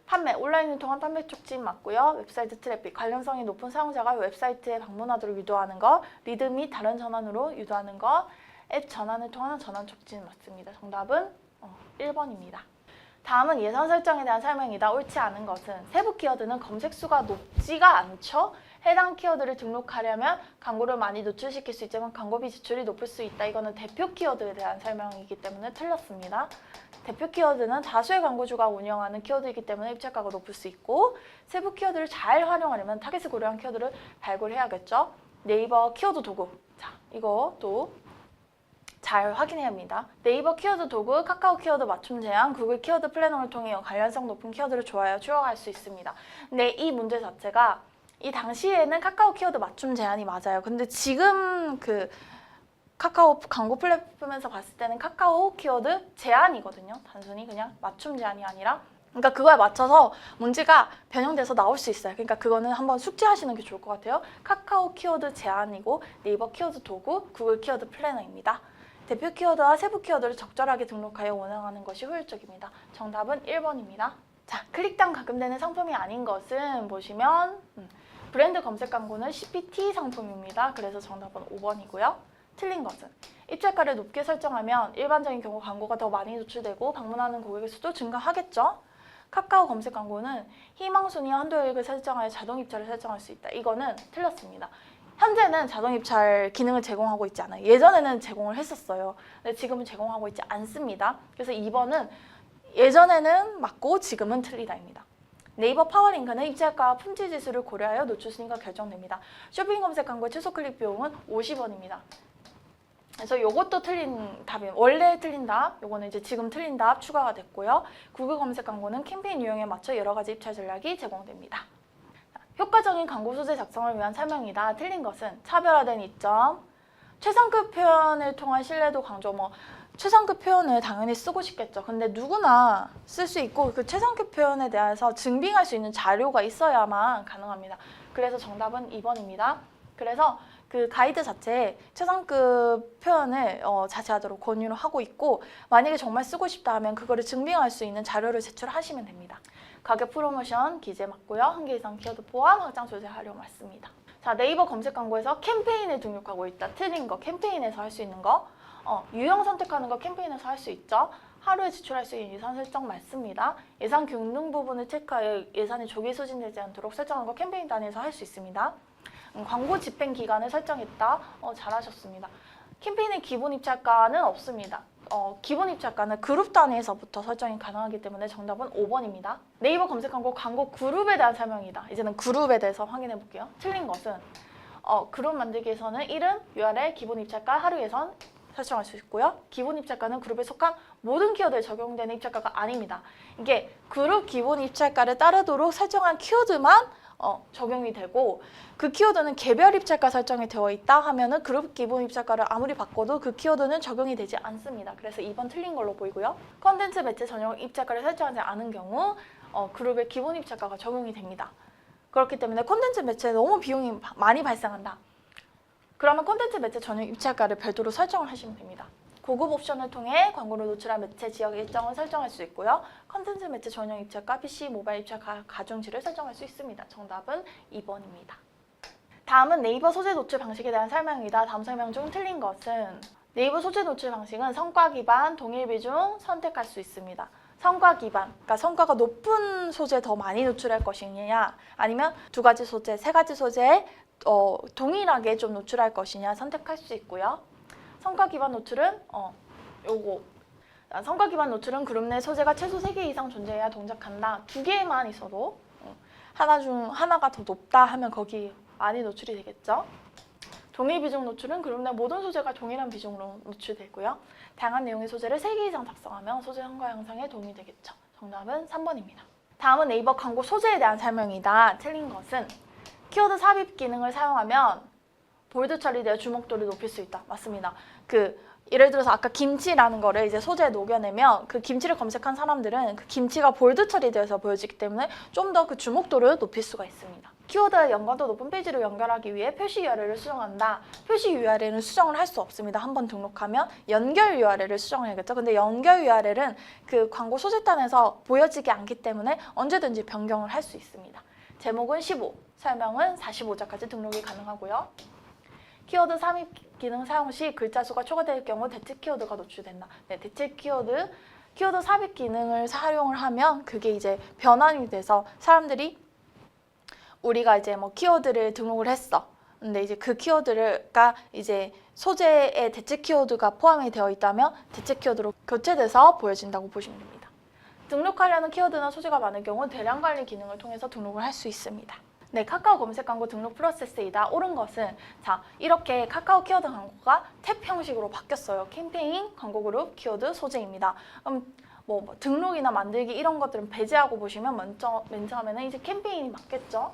판매, 온라인을 통한 판매 촉진 맞고요. 웹사이트 트래픽, 관련성이 높은 사용자가 웹사이트에 방문하도록 유도하는 것, 리드 및 다른 전환으로 유도하는 것, 앱 전환을 통한 전환 촉진 맞습니다. 정답은 1번입니다. 다음은 예선 설정에 대한 설명이다. 옳지 않은 것은 세부 키워드는 검색 수가 높지가 않죠. 해당 키워드를 등록하려면 광고를 많이 노출시킬 수 있지만 광고비 지출이 높을 수 있다. 이거는 대표 키워드에 대한 설명이기 때문에 틀렸습니다. 대표 키워드는 다수의 광고주가 운영하는 키워드이기 때문에 입찰가가 높을 수 있고 세부 키워드를 잘 활용하려면 타겟을 고려한 키워드를 발굴해야겠죠. 네이버 키워드 도구. 자, 이것도 잘 확인해야 합니다. 네이버 키워드 도구, 카카오 키워드 맞춤 제한, 구글 키워드 플래너를 통해 관련성 높은 키워드를 좋아요 추적할 수 있습니다. 근데 이 문제 자체가 이 당시에는 카카오 키워드 맞춤 제한이 맞아요. 근데 지금 카카오 광고 플랫폼에서 봤을 때는 카카오 키워드 제한이거든요. 단순히 그냥 맞춤 제한이 아니라 그러니까 그거에 맞춰서 문제가 변형돼서 나올 수 있어요. 그러니까 그거는 한번 숙지하시는 게 좋을 것 같아요. 카카오 키워드 제한이고 네이버 키워드 도구, 구글 키워드 플래너입니다. 대표 키워드와 세부 키워드를 적절하게 등록하여 운영하는 것이 효율적입니다. 정답은 1번입니다. 자, 클릭당 가금되는 상품이 아닌 것은 보시면 브랜드 검색 광고는 CPT 상품입니다. 그래서 정답은 5번이고요. 틀린 것은 입찰가를 높게 설정하면 일반적인 경우 광고가 더 많이 노출되고 방문하는 고객의 수도 증가하겠죠. 카카오 검색 광고는 희망순위 한도액을 설정하여 자동 입찰을 설정할 수 있다. 이거는 틀렸습니다. 현재는 자동 입찰 기능을 제공하고 있지 않아요. 예전에는 제공을 했었어요. 근데 지금은 제공하고 있지 않습니다. 그래서 2번은 예전에는 맞고 지금은 틀리다입니다. 네이버 파워링크는 입찰가와 품질 지수를 고려하여 노출 순위가 결정됩니다. 쇼핑 검색 광고의 최소 클릭 비용은 50원입니다. 그래서 이것도 틀린 답이에요. 원래 틀린 답, 요거는 이제 지금 틀린 답 추가가 됐고요. 구글 검색 광고는 캠페인 유형에 맞춰 여러 가지 입찰 전략이 제공됩니다. 효과적인 광고 소재 작성을 위한 설명이다. 틀린 것은 차별화된 이점, 최상급 표현을 통한 신뢰도 강조. 최상급 표현을 당연히 쓰고 싶겠죠. 근데 누구나 쓸 수 있고 그 최상급 표현에 대해서 증빙할 수 있는 자료가 있어야만 가능합니다. 그래서 정답은 2번입니다. 그래서 그 가이드 자체에 최상급 표현을 자제하도록 권유를 하고 있고 만약에 정말 쓰고 싶다 하면 그거를 증빙할 수 있는 자료를 제출하시면 됩니다. 가격 프로모션 기재 맞고요. 1개 이상 키워드 포함 확장 조제 하려 맞습니다. 자, 네이버 검색 광고에서 캠페인을 등록하고 있다. 틀린 거, 캠페인에서 할 수 있는 거. 유형 선택하는 거 캠페인에서 할 수 있죠. 하루에 지출할 수 있는 예산 설정 맞습니다. 예산 균등 부분을 체크하여 예산이 조기 소진되지 않도록 설정한 거 캠페인 단위에서 할 수 있습니다. 광고 집행 기간을 설정했다. 잘하셨습니다. 캠페인의 기본 입찰가는 없습니다. 기본 입찰가는 그룹 단위에서부터 설정이 가능하기 때문에 정답은 5번입니다. 네이버 검색 광고 그룹에 대한 설명이다. 이제는 그룹에 대해서 확인해 볼게요. 틀린 것은 그룹 만들기에서는 이름, URL, 기본 입찰가, 하루 예산 설정할 수 있고요. 기본 입찰가는 그룹에 속한 모든 키워드에 적용되는 입찰가가 아닙니다. 이게 그룹 기본 입찰가를 따르도록 설정한 키워드만 적용이 되고 그 키워드는 개별 입찰가 설정이 되어 있다 하면은 그룹 기본 입찰가를 아무리 바꿔도 그 키워드는 적용이 되지 않습니다. 그래서 2번 틀린 걸로 보이고요. 컨텐츠 매체 전용 입찰가를 설정하지 않은 경우 그룹의 기본 입찰가가 적용이 됩니다. 그렇기 때문에 콘텐츠 매체에 너무 비용이 많이 발생한다. 그러면 콘텐츠 매체 전용 입찰가를 별도로 설정을 하시면 됩니다. 고급 옵션을 통해 광고를 노출한 매체 지역 일정을 설정할 수 있고요. 콘텐츠 매체 전용 입찰가, PC, 모바일 입찰가 가중치를 설정할 수 있습니다. 정답은 2번입니다. 다음은 네이버 소재 노출 방식에 대한 설명입니다. 다음 설명 중 틀린 것은 네이버 소재 노출 방식은 성과 기반, 동일 비중 선택할 수 있습니다. 성과 기반, 그러니까 성과가 높은 소재 더 많이 노출할 것이냐 아니면 두 가지 소재, 세 가지 소재에 동일하게 좀 노출할 것이냐 선택할 수 있고요. 성과 기반 노출은 성과 기반 노출은 그룹 내 소재가 최소 3개 이상 존재해야 동작한다. 2개만 있어도 하나 중 하나가 더 높다 하면 거기 많이 노출이 되겠죠. 동일 비중 노출은 그룹 내 모든 소재가 동일한 비중으로 노출되고요. 다양한 내용의 소재를 3개 이상 작성하면 소재 성과 향상에 도움이 되겠죠. 정답은 3번입니다. 다음은 네이버 광고 소재에 대한 설명이다. 틀린 것은 키워드 삽입 기능을 사용하면 볼드 처리되어 주목도를 높일 수 있다. 맞습니다. 예를 들어서 아까 김치라는 거를 이제 소재에 녹여내면 그 김치를 검색한 사람들은 그 김치가 볼드 처리되어서 보여지기 때문에 좀 더 그 주목도를 높일 수가 있습니다. 키워드의 연관도 높은 페이지로 연결하기 위해 표시 URL을 수정한다. 표시 URL은 수정을 할 수 없습니다. 한번 등록하면 연결 URL을 수정해야겠죠. 근데 연결 URL은 그 광고 소재단에서 보여지지 않기 때문에 언제든지 변경을 할 수 있습니다. 제목은 15, 설명은 45자까지 등록이 가능하고요. 키워드 삽입 기능 사용 시 글자 수가 초과될 경우 대체 키워드가 노출된다. 네, 대체 키워드 삽입 기능을 사용을 하면 그게 이제 변환이 돼서 사람들이 우리가 이제 뭐 키워드를 등록을 했어. 근데 이제 그 키워드가 이제 소재에 대체 키워드가 포함이 되어 있다면 대체 키워드로 교체돼서 보여진다고 보시면 됩니다. 등록하려는 키워드나 소재가 많을 경우 대량 관리 기능을 통해서 등록을 할 수 있습니다. 네, 카카오 검색 광고 등록 프로세스이다. 옳은 것은 이렇게 카카오 키워드 광고가 탭 형식으로 바뀌었어요. 캠페인, 광고 그룹, 키워드, 소재입니다. 뭐 등록이나 만들기 이런 것들은 배제하고 보시면 맨 처음에는 이제 캠페인이 맞겠죠.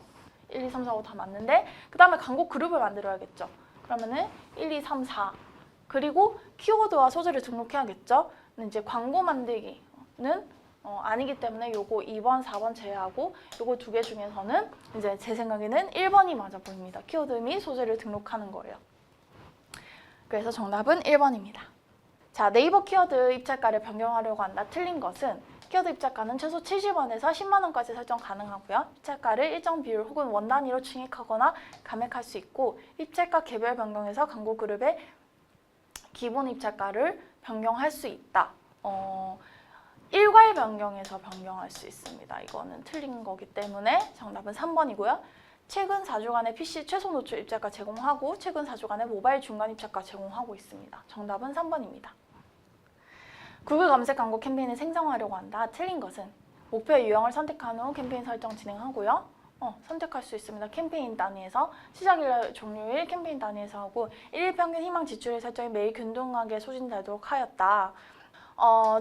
1, 2, 3, 4, 5 다 맞는데 그 다음에 광고 그룹을 만들어야겠죠. 그러면은 1, 2, 3, 4 그리고 키워드와 소재를 등록해야겠죠. 근데 이제 광고 만들기는 아니기 때문에 요거 2번, 4번 제외하고 요거 2개 중에서는 이제 제 생각에는 1번이 맞아 보입니다. 키워드 및 소재를 등록하는 거예요. 그래서 정답은 1번입니다. 자, 네이버 키워드 입찰가를 변경하려고 한다. 틀린 것은 키워드 입찰가는 최소 70원에서 10만 원까지 설정 가능하고요. 입찰가를 일정 비율 혹은 원 단위로 증액하거나 감액할 수 있고 입찰가 개별 변경에서 광고 그룹의 기본 입찰가를 변경할 수 있다. 일괄 변경해서 변경할 수 있습니다. 이거는 틀린 거기 때문에 정답은 3번이고요. 최근 4주간의 PC 최소 노출 입찰가 제공하고 최근 4주간의 모바일 중간 입찰가 제공하고 있습니다. 정답은 3번입니다. 구글 검색 광고 캠페인을 생성하려고 한다. 틀린 것은 목표의 유형을 선택한 후 캠페인 설정 진행하고요. 선택할 수 있습니다. 캠페인 단위에서 시작일, 종료일 캠페인 단위에서 하고 1일 평균 희망 지출일 설정이 매일 균등하게 소진되도록 하였다.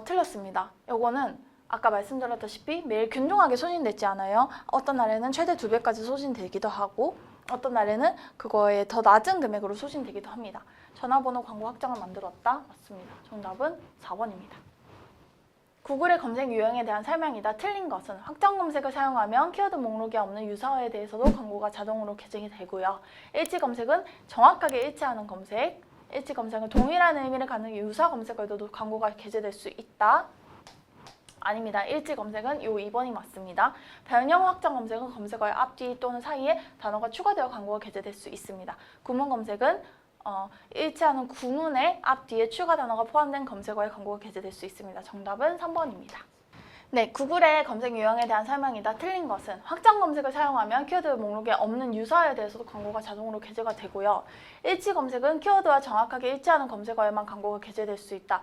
틀렸습니다. 요거는 아까 말씀드렸다시피 매일 균등하게 소진되지 않아요. 어떤 날에는 최대 2배까지 소진되기도 하고 어떤 날에는 그거에 더 낮은 금액으로 소진되기도 합니다. 전화번호 광고 확장을 만들었다. 맞습니다. 정답은 4번입니다. 구글의 검색 유형에 대한 설명이다. 틀린 것은 확장 검색을 사용하면 키워드 목록에 없는 유사어에 대해서도 광고가 자동으로 계정이 되고요. 일치 검색은 정확하게 일치하는 검색, 일치 검색은 동일한 의미를 갖는 유사 검색어에도 광고가 게재될 수 있다. 아닙니다. 일치 검색은 요 2번이 맞습니다. 변형 확장 검색은 검색어의 앞뒤 또는 사이에 단어가 추가되어 광고가 게재될 수 있습니다. 구문 검색은 일치하는 구문의 앞 뒤에 추가 단어가 포함된 검색어에 광고가 게재될 수 있습니다. 정답은 3번입니다. 네, 구글의 검색 유형에 대한 설명이다. 틀린 것은 확장 검색을 사용하면 키워드 목록에 없는 유사에 대해서도 광고가 자동으로 게재가 되고요. 일치 검색은 키워드와 정확하게 일치하는 검색어에만 광고가 게재될 수 있다.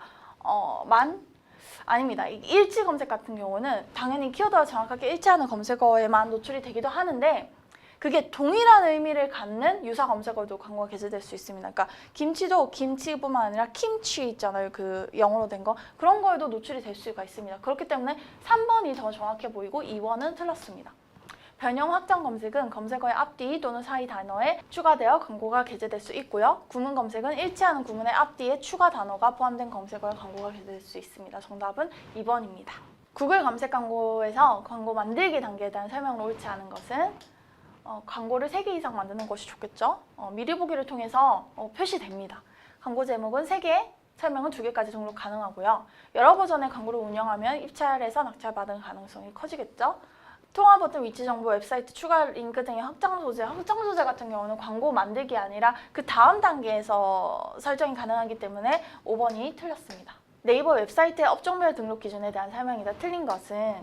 아닙니다. 이 일치 검색 같은 경우는 당연히 키워드와 정확하게 일치하는 검색어에만 노출이 되기도 하는데 그게 동일한 의미를 갖는 유사 검색어도 광고가 게재될 수 있습니다. 그러니까 김치도 김치뿐만 아니라 김치 있잖아요. 그 영어로 된 거. 그런 거에도 노출이 될 수가 있습니다. 그렇기 때문에 3번이 더 정확해 보이고 2번은 틀렸습니다. 변형 확장 검색은 검색어의 앞뒤 또는 사이 단어에 추가되어 광고가 게재될 수 있고요. 구문 검색은 일치하는 구문의 앞뒤에 추가 단어가 포함된 검색어에 광고가 게재될 수 있습니다. 정답은 2번입니다. 구글 검색 광고에서 광고 만들기 단계에 대한 설명으로 옳지 않은 것은 광고를 3개 이상 만드는 것이 좋겠죠. 미리 보기를 통해서 표시됩니다. 광고 제목은 3개, 설명은 2개까지 등록 가능하고요. 여러 버전의 광고를 운영하면 입찰에서 낙찰받을 가능성이 커지겠죠. 통화 버튼, 위치 정보, 웹사이트 추가 링크 등의 확장 소재 같은 경우는 광고 만들기 아니라 그 다음 단계에서 설정이 가능하기 때문에 5번이 틀렸습니다. 네이버 웹사이트의 업종별 등록 기준에 대한 설명이다. 틀린 것은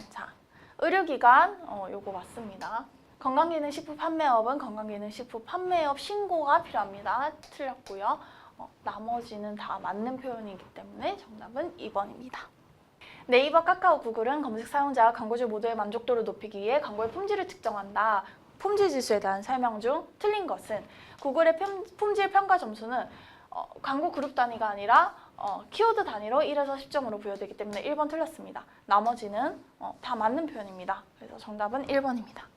의료기관, 요거 맞습니다. 건강기능식품 판매업은 건강기능식품 판매업 신고가 필요합니다. 틀렸고요. 나머지는 다 맞는 표현이기 때문에 정답은 2번입니다. 네이버, 카카오, 구글은 검색 사용자와 광고주 모두의 만족도를 높이기 위해 광고의 품질을 측정한다. 품질 지수에 대한 설명 중 틀린 것은 구글의 품질 평가 점수는 광고 그룹 단위가 아니라 키워드 단위로 1에서 10점으로 부여되기 때문에 1번 틀렸습니다. 나머지는 다 맞는 표현입니다. 그래서 정답은 1번입니다.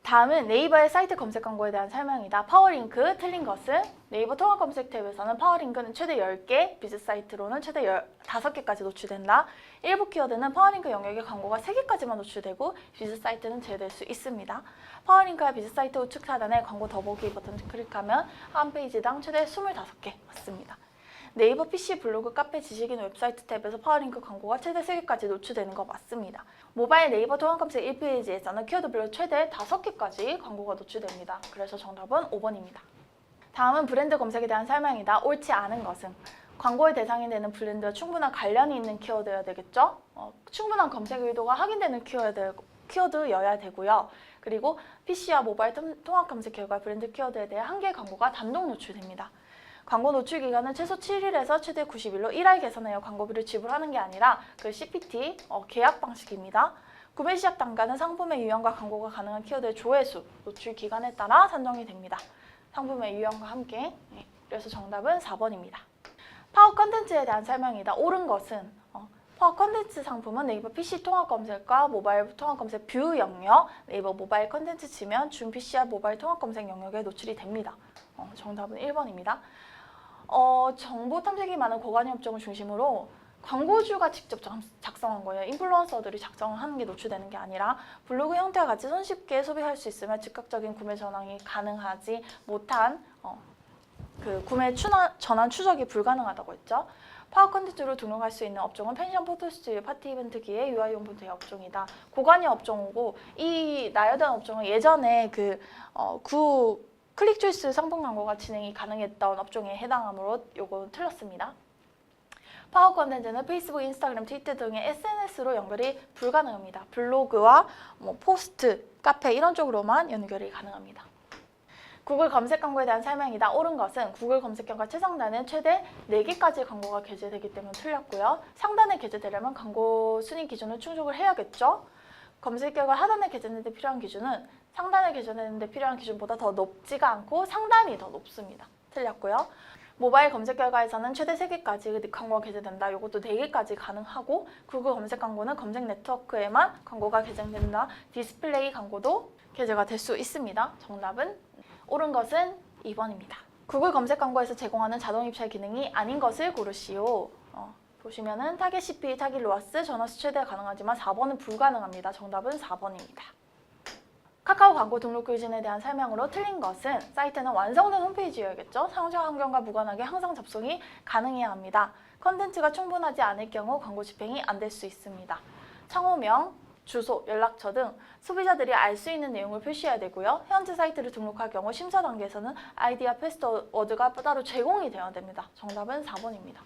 다음은 네이버의 사이트 검색 광고에 대한 설명이다. 파워링크, 틀린 것은 네이버 통합 검색 탭에서는 파워링크는 최대 10개, 비즈 사이트로는 최대 15개까지 노출된다. 일부 키워드는 파워링크 영역에 광고가 3개까지만 노출되고 비즈 사이트는 제외될 수 있습니다. 파워링크와 비즈 사이트 우측 하단에 광고 더보기 버튼을 클릭하면 한 페이지당 최대 25개 맞습니다. 네이버 PC, 블로그, 카페, 지식인, 웹사이트 탭에서 파워링크 광고가 최대 3개까지 노출되는 거 맞습니다. 모바일 네이버 통합검색 1페이지에서는 키워드별로 최대 5개까지 광고가 노출됩니다. 그래서 정답은 5번입니다. 다음은 브랜드 검색에 대한 설명이다. 옳지 않은 것은 광고의 대상이 되는 브랜드와 충분한 관련이 있는 키워드여야 되겠죠? 충분한 검색 의도가 확인되는 키워드여야 되고요. 그리고 PC와 모바일 통합 검색 결과 브랜드 키워드에 대해 한 개의 광고가 단독 노출됩니다. 광고 노출 기간은 최소 7일에서 최대 90일로 1할 개선하여 광고비를 지불하는 게 아니라 그 CPT 계약 방식입니다. 구매 시작 단가는 상품의 유형과 광고가 가능한 키워드의 조회수, 노출 기간에 따라 산정이 됩니다. 상품의 유형과 함께. 그래서 정답은 4번입니다. 파워 컨텐츠에 대한 설명이다. 옳은 것은 파워 컨텐츠 상품은 네이버 PC 통합 검색과 모바일 통합 검색 뷰 영역, 네이버 모바일 컨텐츠 치면 준 PC와 모바일 통합 검색 영역에 노출이 됩니다. 정답은 1번입니다. 정보 탐색이 많은 고관여 업종을 중심으로 광고주가 직접 작성한 거예요. 인플루언서들이 작성을 하는 게 노출되는 게 아니라 블로그 형태와 같이 손쉽게 소비할 수 있으며 즉각적인 구매 전환이 가능하지 못한 그 구매 전환 추적이 불가능하다고 했죠. 파워 컨텐츠로 등록할 수 있는 업종은 펜션, 포토스튜디오, 파티 이벤트 기획, 유아용품 대여 업종이다. 고관여 업종이고 이 나열된 업종은 예전에 클릭 초이스 상품 광고가 진행이 가능했던 업종에 해당하므로 요거 틀렸습니다. 파워 컨텐츠는 페이스북, 인스타그램, 트위터 등의 SNS로 연결이 불가능합니다. 블로그와 포스트, 카페 이런 쪽으로만 연결이 가능합니다. 구글 검색 광고에 대한 설명이다. 옳은 것은 구글 검색 결과 최상단은 최대 4개까지 광고가 게재되기 때문에 틀렸고요. 상단에 게재되려면 광고 순위 기준을 충족을 해야겠죠. 검색 결과 하단에 게재되는데 필요한 기준은 상단에 게재되는데 필요한 기준보다 더 높지가 않고 상단이 더 높습니다. 틀렸고요. 모바일 검색 결과에서는 최대 3개까지 광고가 게재된다. 이것도 4개까지 가능하고 구글 검색 광고는 검색 네트워크에만 광고가 게재된다. 디스플레이 광고도 게재가 될 수 있습니다. 정답은 옳은 것은 2번입니다. 구글 검색 광고에서 제공하는 자동 입찰 기능이 아닌 것을 고르시오. 보시면은 타겟 CP, 타깃 로아스, 전화수 최대 가능하지만 4번은 불가능합니다. 정답은 4번입니다. 카카오 광고 등록 기준에 대한 설명으로 틀린 것은 사이트는 완성된 홈페이지여야겠죠. 사용자 환경과 무관하게 항상 접속이 가능해야 합니다. 컨텐츠가 충분하지 않을 경우 광고 집행이 안 될 수 있습니다. 창호명, 주소, 연락처 등 소비자들이 알 수 있는 내용을 표시해야 되고요. 현재 사이트를 등록할 경우 심사 단계에서는 아이디와 패스워드가 따로 제공이 되어야 됩니다. 정답은 4번입니다.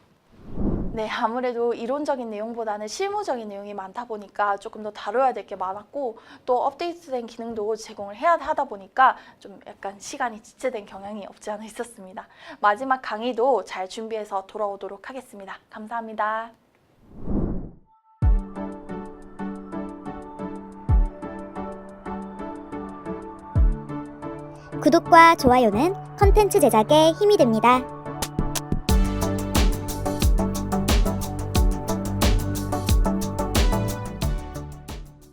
네, 아무래도 이론적인 내용보다는 실무적인 내용이 많다 보니까 조금 더 다뤄야 될 게 많았고 또 업데이트된 기능도 제공을 해야 하다 보니까 좀 약간 시간이 지체된 경향이 없지 않아 있었습니다. 마지막 강의도 잘 준비해서 돌아오도록 하겠습니다. 감사합니다. 구독과 좋아요는 컨텐츠 제작에 힘이 됩니다.